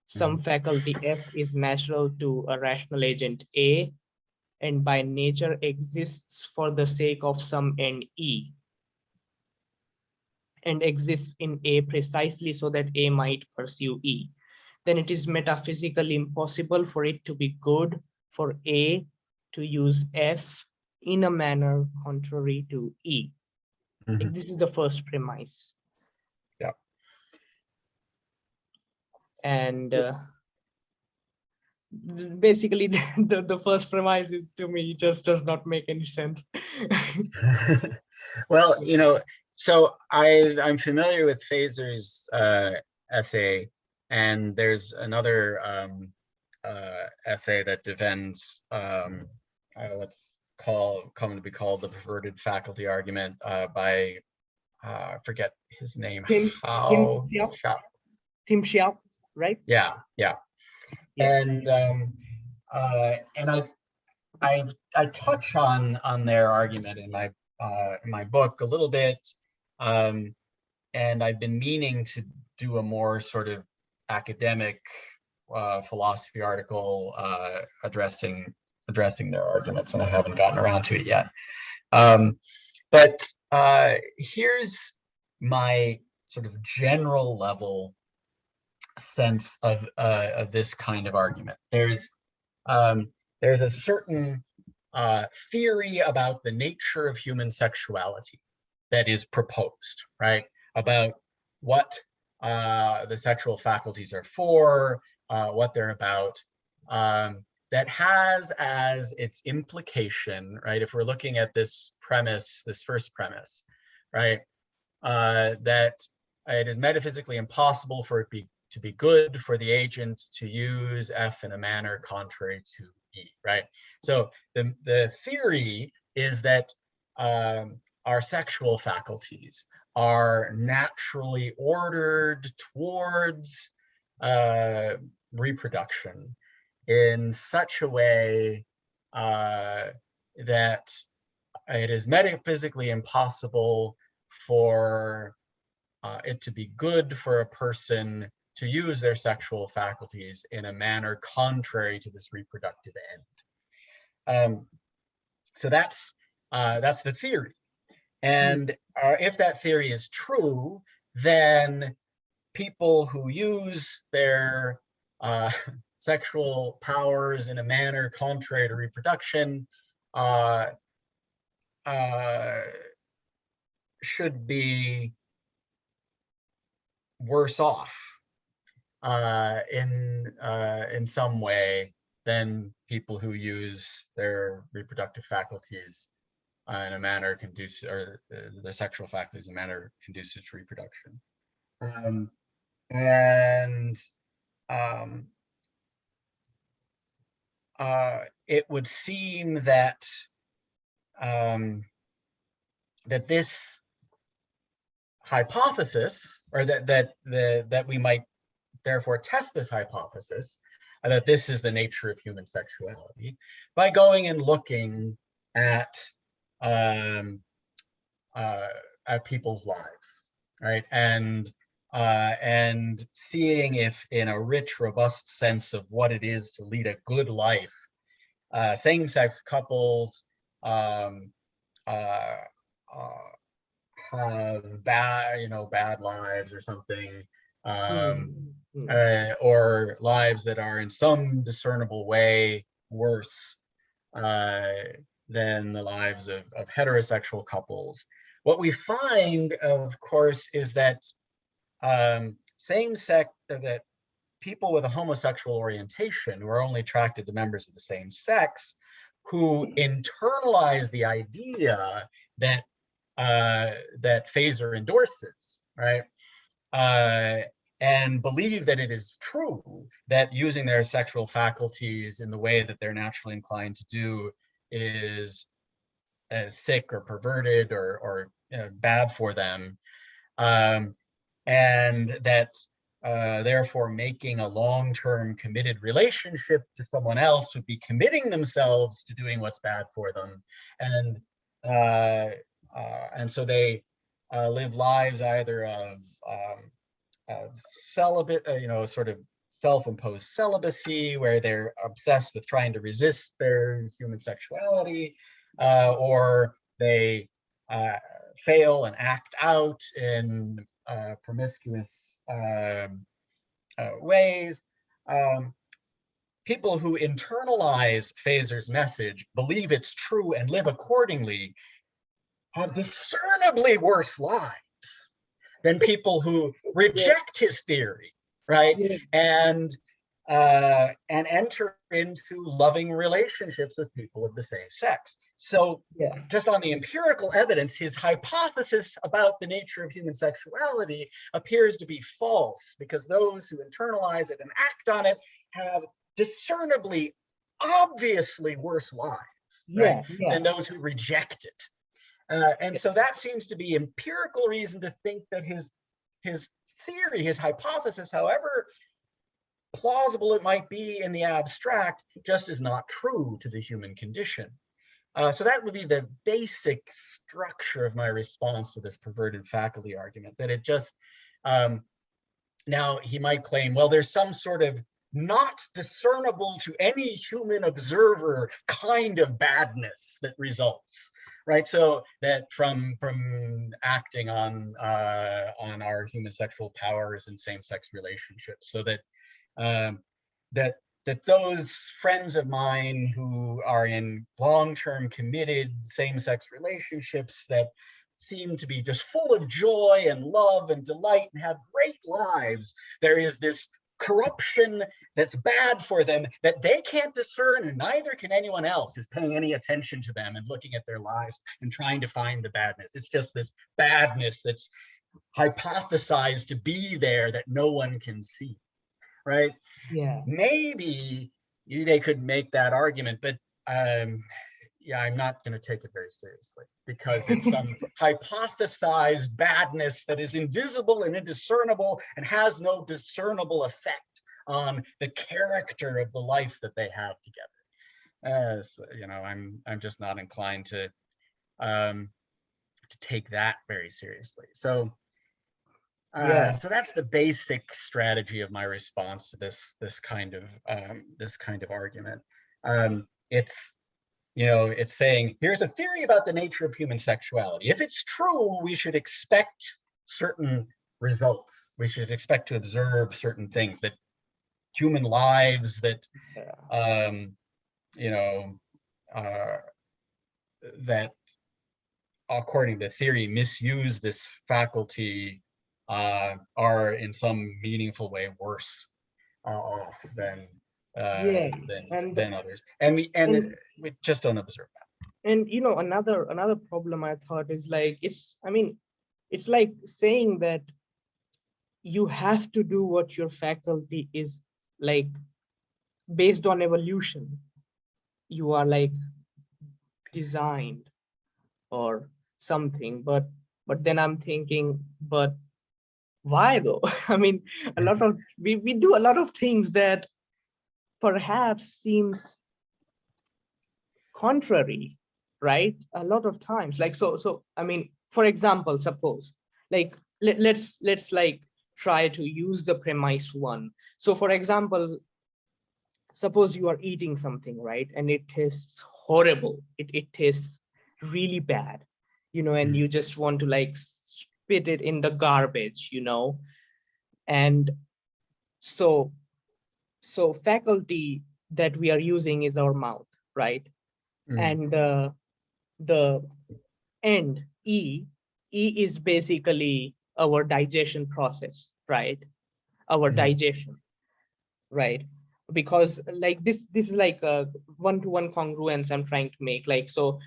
Speaker 1: some faculty F is natural to a rational agent A, and by nature exists for the sake of some end E, and exists in A precisely so that A might pursue E, then it is metaphysically impossible for it to be good for A to use F in a manner contrary to E. Like, this is the first premise. And basically the first premise is, to me, just does not make any sense.
Speaker 2: Well, so I'm familiar with Fraser's essay, and there's another essay that defends what's come to be called the perverted faculty argument by I forget his name.
Speaker 1: Tim Xiao, right?
Speaker 2: Yeah. And I touch on their argument in my book a little bit, and I've been meaning to do a more sort of academic philosophy article addressing addressing their arguments, and I haven't gotten around to it yet. But here's my sort of general level sense of this kind of argument. There's a certain theory about the nature of human sexuality that is proposed, right? About what the sexual faculties are for, what they're about, that has as its implication, right? If we're looking at this premise, this first premise, right? That it is metaphysically impossible for it to be good for the agent to use F in a manner contrary to E, right? So the theory is that our sexual faculties are naturally ordered towards reproduction in such a way that it is metaphysically impossible for it to be good for a person to use their sexual faculties in a manner contrary to this reproductive end. So that's the theory. And if that theory is true, then people who use their sexual powers in a manner contrary to reproduction should be worse off in some way than people who use their reproductive faculties in a manner conducive, or the sexual faculties in a manner conducive to reproduction. It would seem that that this hypothesis, or that we might therefore test this hypothesis, that this is the nature of human sexuality, by going and looking at people's lives, right? And seeing if, in a rich, robust sense of what it is to lead a good life, same-sex couples have bad lives or something, or lives that are in some discernible way worse than the lives of heterosexual couples. What we find, of course, is that that people with a homosexual orientation who are only attracted to members of the same sex, who internalize the idea that that Phaser endorses, right? And believe that it is true that using their sexual faculties in the way that they're naturally inclined to do is sick or perverted or bad for them, and that therefore making a long-term committed relationship to someone else would be committing themselves to doing what's bad for them, and so they live lives either of celibate, sort of self-imposed celibacy, where they're obsessed with trying to resist their human sexuality, or they fail and act out in promiscuous ways. People who internalize Phaser's message, believe it's true, and live accordingly have discernibly worse lives than people who reject his theory, right? And enter into loving relationships with people of the same sex. So just on the empirical evidence, his hypothesis about the nature of human sexuality appears to be false, because those who internalize it and act on it have discernibly, obviously worse lives, right, than those who reject it. And so that seems to be empirical reason to think that his theory, his hypothesis, however plausible it might be in the abstract, just is not true to the human condition. So that would be the basic structure of my response to this perverted faculty argument, that it just, now he might claim, well, there's some sort of not discernible to any human observer kind of badness that results, right? So that from acting on our human sexual powers and same-sex relationships, so that that those friends of mine who are in long-term committed same-sex relationships that seem to be just full of joy and love and delight and have great lives, there is this corruption that's bad for them that they can't discern, and neither can anyone else who's paying any attention to them and looking at their lives and trying to find the badness. It's just this badness that's hypothesized to be there that no one can see, right?
Speaker 1: Yeah.
Speaker 2: Maybe they could make that argument, but yeah, I'm not going to take it very seriously because it's some hypothesized badness that is invisible and indiscernible and has no discernible effect on the character of the life that they have together. So, you know, I'm just not inclined to take that very seriously. So
Speaker 1: Yeah.
Speaker 2: so that's the basic strategy of my response to this kind of argument. It's, you know, it's saying, here's a theory about the nature of human sexuality. If it's true, we should expect certain results. We should expect to observe certain things, that human lives that, you know, that according to theory misuse this faculty are in some meaningful way worse off than
Speaker 1: Yeah. And
Speaker 2: others, and
Speaker 1: and
Speaker 2: we just don't observe that.
Speaker 1: and you know, another problem I thought is like, I mean, it's like saying that you have to do what your faculty is like based on evolution. You are like designed or something, but then I'm thinking, but why though? I mean, a lot of we do a lot of things that perhaps seems contrary, right? A lot of times, like, so I mean, for example, suppose like let's like try to use the premise one. So for example, suppose you are eating something, right, and it tastes horrible, it tastes really bad, you know, and you just want to like spit it in the garbage, you know. And so faculty that we are using is our mouth, right? And the end, e is basically our digestion process, right? Our digestion, right? Because like this is like a one-to-one congruence I'm trying to make. Like, so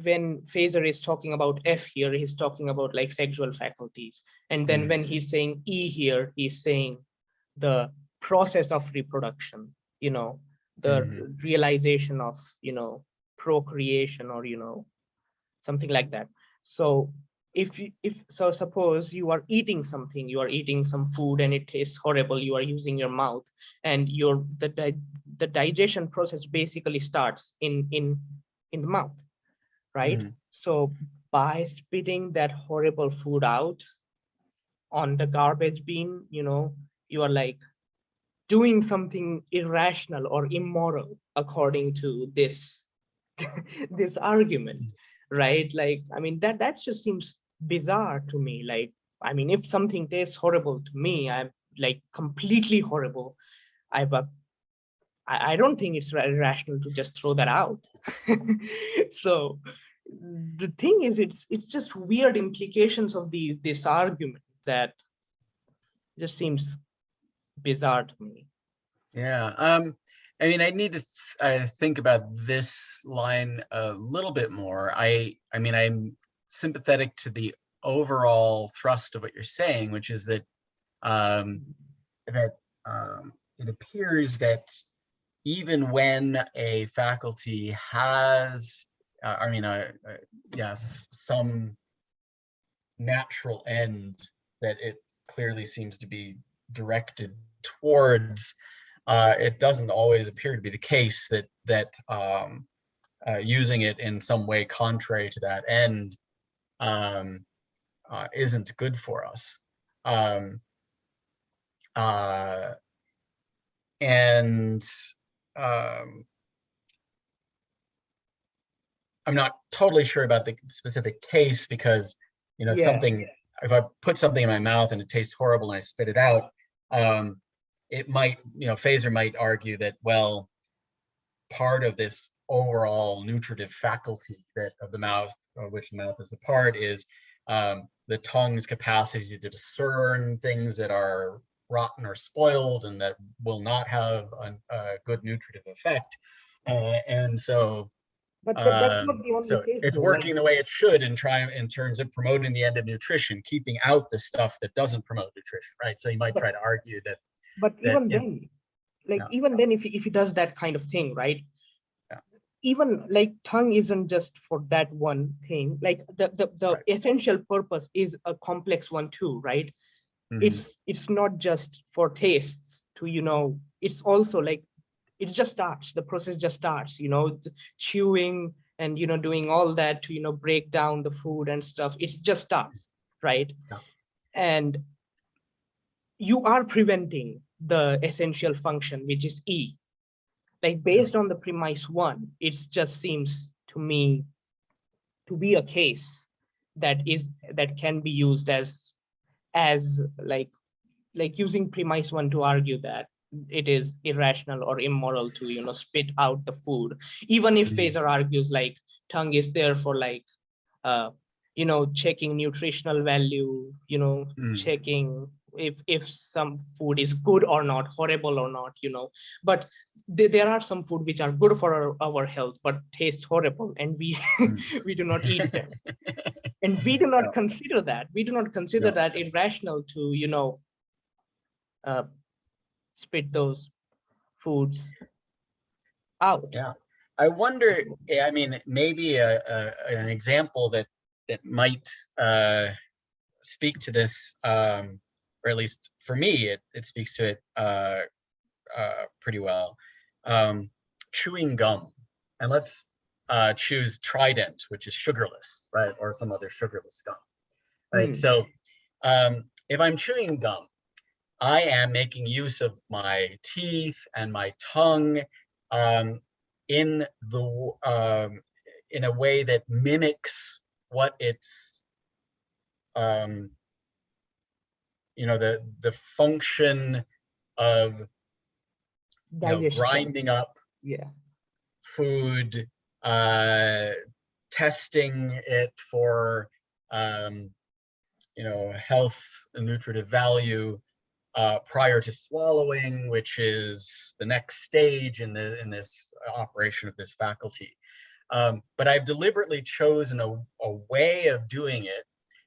Speaker 1: when Fraser is talking about F here, he's talking about like sexual faculties, and then when he's saying E here, he's saying the process of reproduction, you know, the realization of, you know, procreation, or, you know, something like that. So if so suppose you are eating something, you are eating some food and it tastes horrible, you are using your mouth, and the digestion process basically starts in the mouth, right? So by spitting that horrible food out on the garbage bin, you know, you are like doing something irrational or immoral according to this this argument, right? Like, I mean, that just seems bizarre to me. Like, I mean, if something tastes horrible to me, I'm like completely horrible. I don't think it's rational to just throw that out. So the thing is, it's just weird implications of this argument that just seems bizarre to me.
Speaker 2: Yeah, I mean, I need to think about this line a little bit more. I mean, I'm sympathetic to the overall thrust of what you're saying, which is that that it appears that even when a faculty has, I mean, yes, some natural end that it clearly seems to be directed towards, it doesn't always appear to be the case that using it in some way contrary to that end isn't good for us. Um, uh, and I'm not totally sure about the specific case, because
Speaker 1: Yeah,
Speaker 2: something, if I put something in my mouth and it tastes horrible and I spit it out, it might, Phaser might argue that, well, part of this overall nutritive faculty that of the mouth, of which the mouth is a part, is the tongue's capacity to discern things that are rotten or spoiled and that will not have a good nutritive effect. And so
Speaker 1: but that's not the only
Speaker 2: so
Speaker 1: case
Speaker 2: it's
Speaker 1: though. Like,
Speaker 2: working the way it should in terms of promoting the end of nutrition, keeping out the stuff that doesn't promote nutrition, right? So you might
Speaker 1: but
Speaker 2: try to argue that
Speaker 1: but
Speaker 2: that
Speaker 1: even
Speaker 2: in
Speaker 1: then, like
Speaker 2: yeah,
Speaker 1: even then, if he does that kind of thing, right?
Speaker 2: yeah,
Speaker 1: Even like tongue isn't just for that one thing. Like the
Speaker 2: right.
Speaker 1: essential purpose is a complex one too, right?
Speaker 2: Mm-hmm.
Speaker 1: It's not just for tastes to, it's also like it just starts, the process just starts, chewing and doing all that to break down the food and stuff. It just starts, right?
Speaker 2: Yeah.
Speaker 1: And you are preventing the essential function, which is E. Like based on the premise one, it just seems to me to be a case that can be used as like using premise one to argue that it is irrational or immoral to spit out the food, even if
Speaker 2: Mm-hmm.
Speaker 1: Phaser argues like tongue is there for like uh checking nutritional value,
Speaker 2: Mm-hmm.
Speaker 1: checking if some food is good or not, horrible or not, but there are some food which are good for our health but taste horrible, and we we do not eat them, and we do not
Speaker 2: No,
Speaker 1: consider
Speaker 2: no.
Speaker 1: that irrational to uh, spit those foods out.
Speaker 2: Yeah. I wonder, I mean, maybe an example that might speak to this, or at least for me, it speaks to it pretty well. Um, Chewing gum, and let's choose Trident, which is sugarless, right, or some other sugarless gum, right?
Speaker 1: Hmm.
Speaker 2: So if I'm chewing gum, I am making use of my teeth and my tongue um, in the in a way that mimics what it's um, the function of
Speaker 1: Digestion.
Speaker 2: grinding up
Speaker 1: Yeah.
Speaker 2: food, uh, testing it for um, health and nutritive value prior to swallowing, which is the next stage in this operation of this faculty. But I've deliberately chosen a way of doing it,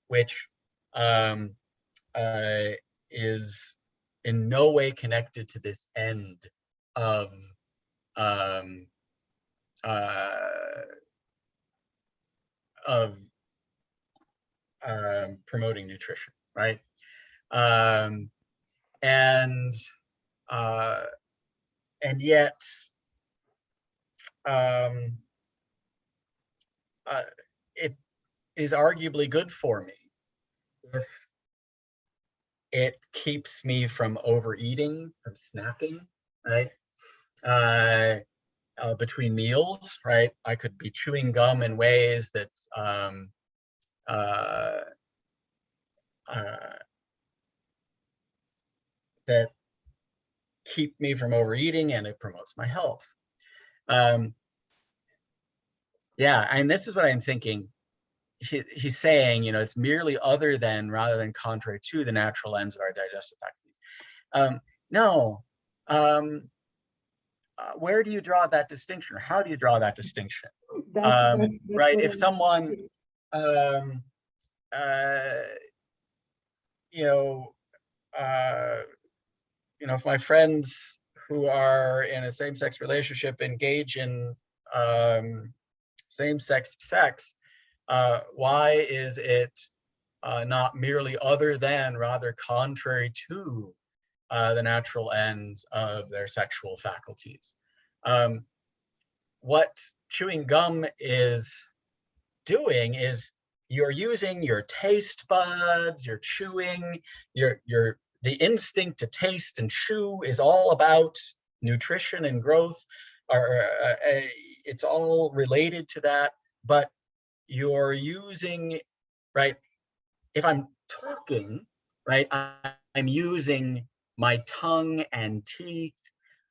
Speaker 2: which um, is in no way connected to this end of um, uh, of promoting nutrition, right? Um, and uh, and yet um, uh, it is arguably good for me if it keeps me from overeating, from snacking, right? Uh, Between meals, right? I could be chewing gum in ways that uh, uh, that keep me from overeating, and it promotes my health. Um, yeah, and this is what I'm thinking. He's saying, it's merely other than rather than contrary to the natural ends of our digestive faculties. No, where do you draw that distinction, or how do you draw that distinction?
Speaker 1: That's
Speaker 2: Right?
Speaker 1: what
Speaker 2: If someone, um, uh, you know, uh, if my friends who are in a same-sex relationship engage in same-sex sex, why is it not merely other than, rather contrary to the natural ends of their sexual faculties? What chewing gum is doing is you're using your taste buds, you're chewing, the instinct to taste and chew is all about nutrition and growth are, it's all related to that, but you're using, right? If I'm talking, right, I'm using my tongue and teeth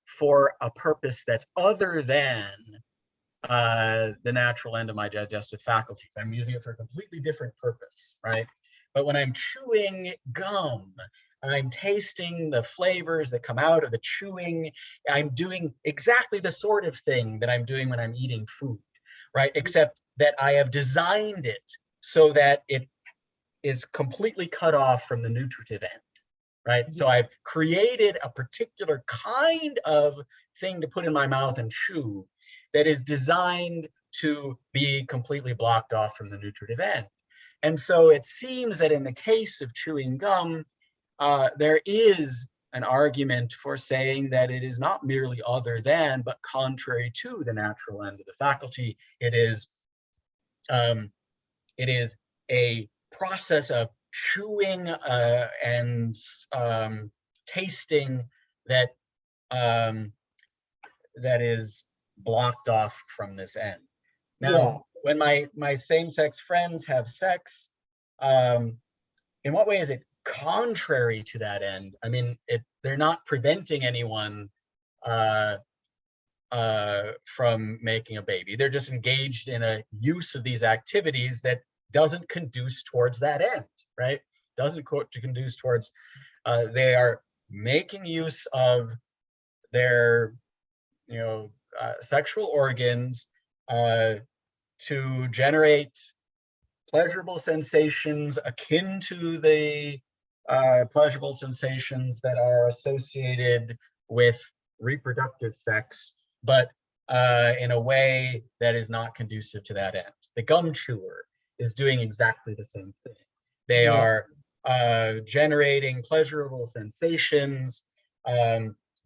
Speaker 2: for a purpose that's other than the natural end of my digestive faculties. I'm using it for a completely different purpose, right? But when I'm chewing gum, I'm tasting the flavors that come out of the chewing. I'm doing exactly the sort of thing that I'm doing when I'm eating food, right? Except that I have designed it so that it is completely cut off from the nutritive end, right? So I've created a particular kind of thing to put in my mouth and chew that is designed to be completely blocked off from the nutritive end. And so it seems that in the case of chewing gum, there is an argument for saying that it is not merely other than, but contrary to the natural end of the faculty. It is a process of chewing and tasting that that is blocked off from this end. Now, when my same-sex friends have sex, in what way is it contrary to that end? I mean, they're not preventing anyone from making a baby. They're just engaged in a use of these activities that doesn't conduce towards that end, right? Doesn't conduce towards, they are making use of their, sexual organs to generate pleasurable sensations akin to the pleasurable sensations that are associated with reproductive sex, but in a way that is not conducive to that end. The gum chewer is doing exactly the same thing. They are generating pleasurable sensations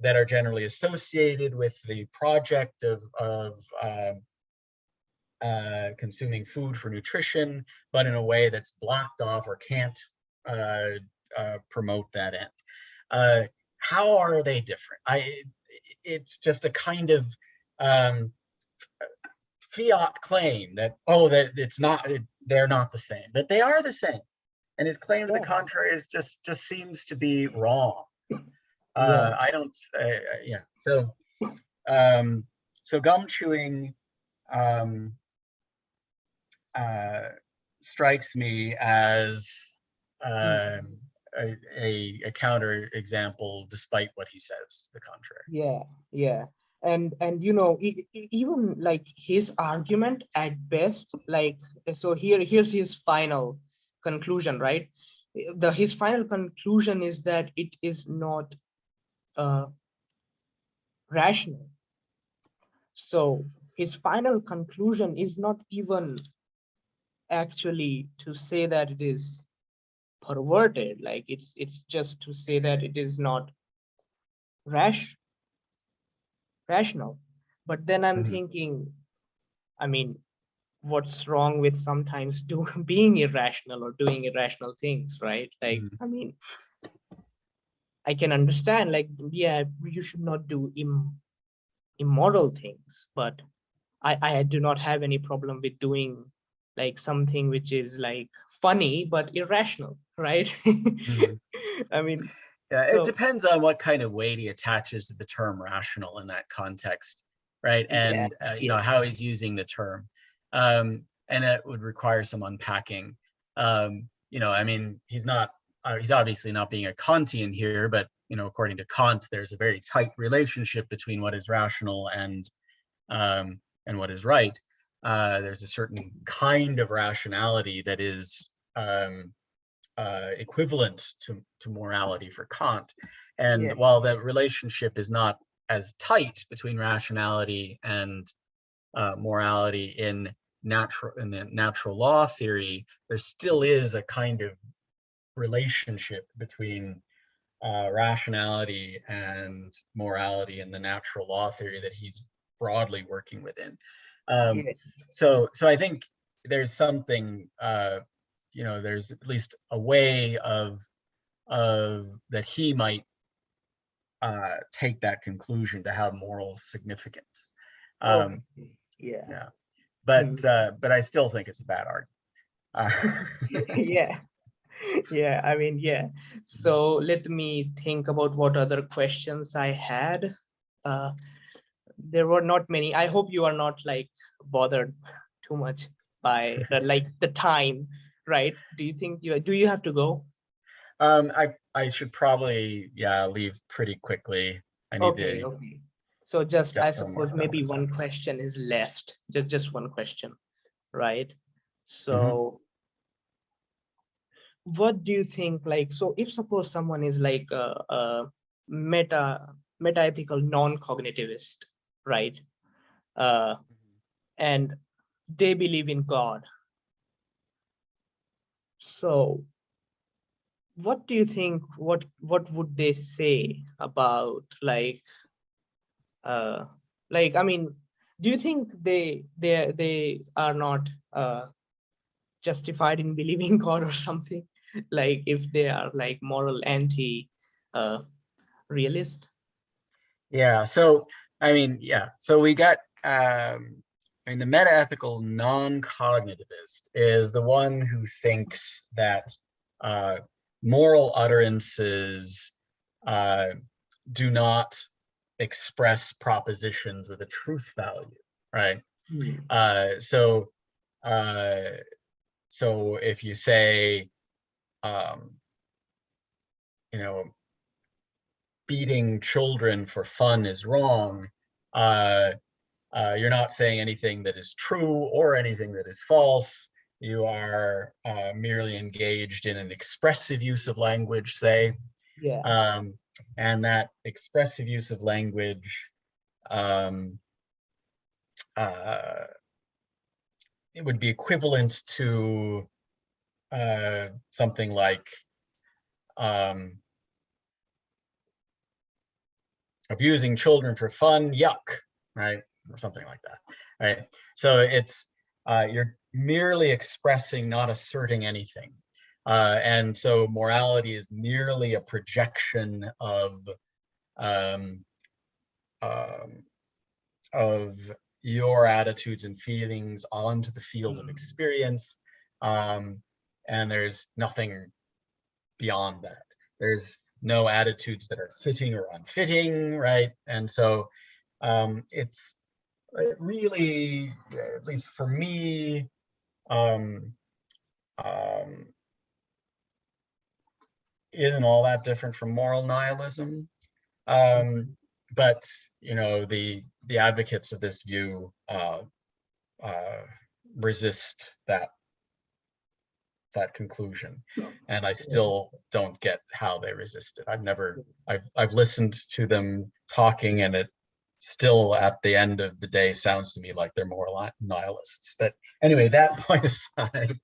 Speaker 2: that are generally associated with the project of consuming food for nutrition, but in a way that's blocked off or can't promote that end. How are they different? It's just a kind of fiat claim that, that it's not, they're not the same, but they are the same. And his claim to the contrary is just seems to be wrong. I don't, so gum chewing strikes me as a counter example, despite what he says to the contrary.
Speaker 1: And even like his argument at best, like, so here's his final conclusion, right? His final conclusion is that it is not rational. So his final conclusion is not even actually to say that it is perverted, like it's just to say that it is not rational. But then I'm thinking, I mean, what's wrong with sometimes being irrational or doing irrational things, right? Like, I mean, I can understand, like, you should not do immoral things, but I do not have any problem with doing like something which is like funny but irrational, right? I mean,
Speaker 2: it depends on what kind of weight he attaches to the term rational in that context, right? And how he's using the term, and it would require some unpacking. I mean, he's obviously not being a Kantian here, but according to Kant, there's a very tight relationship between what is rational and what is right. There's a certain kind of rationality that is equivalent to morality for Kant. And while the relationship is not as tight between rationality and morality in the natural law theory, there still is a kind of relationship between rationality and morality in the natural law theory that he's broadly working within. So I think there's something, there's at least a way of that he might take that conclusion to have moral significance.
Speaker 1: Okay. Yeah.
Speaker 2: Yeah,
Speaker 1: Hmm.
Speaker 2: but I still think it's a bad argument.
Speaker 1: Yeah. Yeah, I mean, yeah. So let me think about what other questions I had. Uh, there were not many. I hope you are not like bothered too much by like the time, right? Do you think do you have to go?
Speaker 2: I should probably, yeah, leave pretty quickly. I need
Speaker 1: Okay,
Speaker 2: to
Speaker 1: okay. So just,
Speaker 2: get
Speaker 1: I
Speaker 2: some
Speaker 1: suppose
Speaker 2: work done
Speaker 1: maybe
Speaker 2: this
Speaker 1: one
Speaker 2: afternoon.
Speaker 1: question is left, just one question, right?
Speaker 2: Mhm.
Speaker 1: So what do you think, like, so if suppose someone is like a meta-ethical non-cognitivist, right? Uh, and they believe in God. So what do you think, what would they say about uh like, I mean, do you think they are not justified in believing God or something? Like if they are like moral anti uh realist?
Speaker 2: Yeah, so I mean, yeah, so we got I mean the metaethical non-cognitivist is the one who thinks that uh moral utterances uh do not express propositions with a truth value, right?
Speaker 1: Hmm.
Speaker 2: Uh so uh so if you say um you know beating children for fun is wrong, uh you're not saying anything that is true or anything that is false. You are merely engaged in an expressive use of language, say,
Speaker 1: Yeah.
Speaker 2: um, and that expressive use of language, um, uh, it would be equivalent to something like um, abusing children for fun, yuck, right? Or something like that, right? So it's you're merely expressing, not asserting anything. And so morality is merely a projection um, um, of your attitudes and feelings onto the field of
Speaker 1: Hmm.
Speaker 2: experience. Um, and there's nothing beyond that. There's no attitudes that are fitting or unfitting, right? And so it's really, at least for me, um, um, isn't all that different from moral nihilism. Um, but you know, the advocates of this view uh, resist that conclusion, and I still don't get how they resist it. I've listened to them talking, and it still at the end of the day sounds to me like they're moral nihilists. But anyway, that point aside,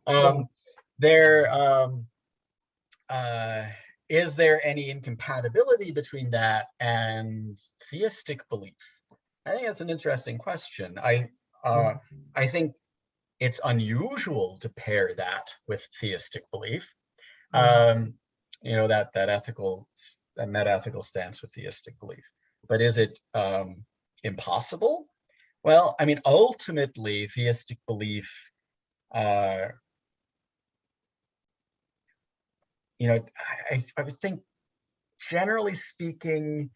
Speaker 1: Yeah.
Speaker 2: um, there uh, is there any incompatibility between that and theistic belief? I think that's an interesting question.
Speaker 1: Hmm.
Speaker 2: I think it's unusual to pair that with theistic belief.
Speaker 1: Hmm.
Speaker 2: Um, you know, that meta-ethical stance with theistic belief. But is it impossible? Well, I mean, ultimately, theistic belief, uh, you know, I would think, generally speaking,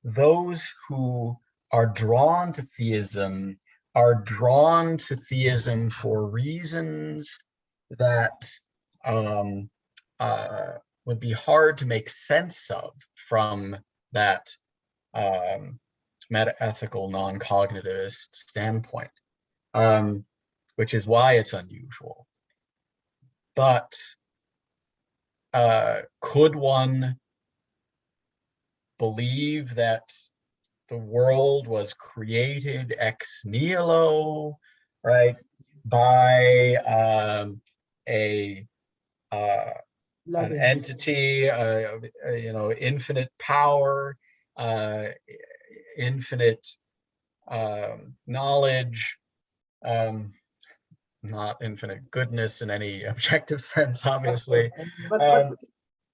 Speaker 2: those who are drawn to theism are drawn to theism for reasons that um, uh, would be hard to make sense of from that um, meta-ethical non-cognitivist standpoint, which is why it's unusual. But could one believe that the world was created ex nihilo, right, by a an
Speaker 1: Loving.
Speaker 2: entity, you know, infinite power, uh, infinite knowledge, um, not infinite goodness in any objective sense,
Speaker 1: Of course.
Speaker 2: obviously.
Speaker 1: But
Speaker 2: Um,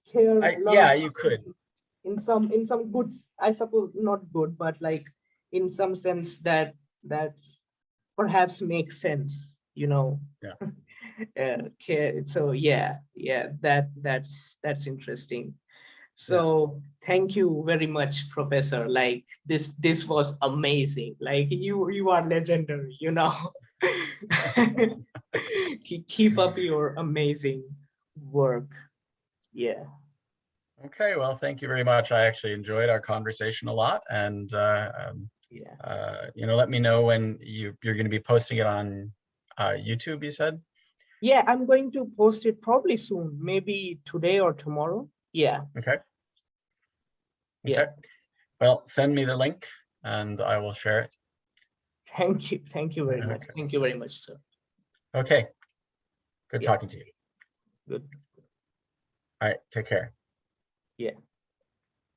Speaker 1: here
Speaker 2: yeah,
Speaker 1: love.
Speaker 2: you could.
Speaker 1: in some good, I suppose not good, but like in some sense that perhaps makes sense, you know.
Speaker 2: Yeah.
Speaker 1: Okay, so yeah, that's interesting.
Speaker 2: Yeah.
Speaker 1: So thank you very much, Professor. Like this was amazing. Like you are legendary, you know. Keep up your amazing work. Yeah.
Speaker 2: Okay, well, thank you very much. I actually enjoyed our conversation a lot, and
Speaker 1: Yeah.
Speaker 2: let me know when you're going to be posting it on YouTube, you said?
Speaker 1: Yeah, I'm going to post it probably soon, maybe today or tomorrow. Yeah.
Speaker 2: Okay.
Speaker 1: Yeah.
Speaker 2: Okay. Well, send me the link and I will share it.
Speaker 1: Thank you. Thank you very much.
Speaker 2: Okay.
Speaker 1: Thank you very much, sir.
Speaker 2: Okay. Good
Speaker 1: Yeah.
Speaker 2: talking to you.
Speaker 1: Good.
Speaker 2: All right. Take care.
Speaker 1: Yeah.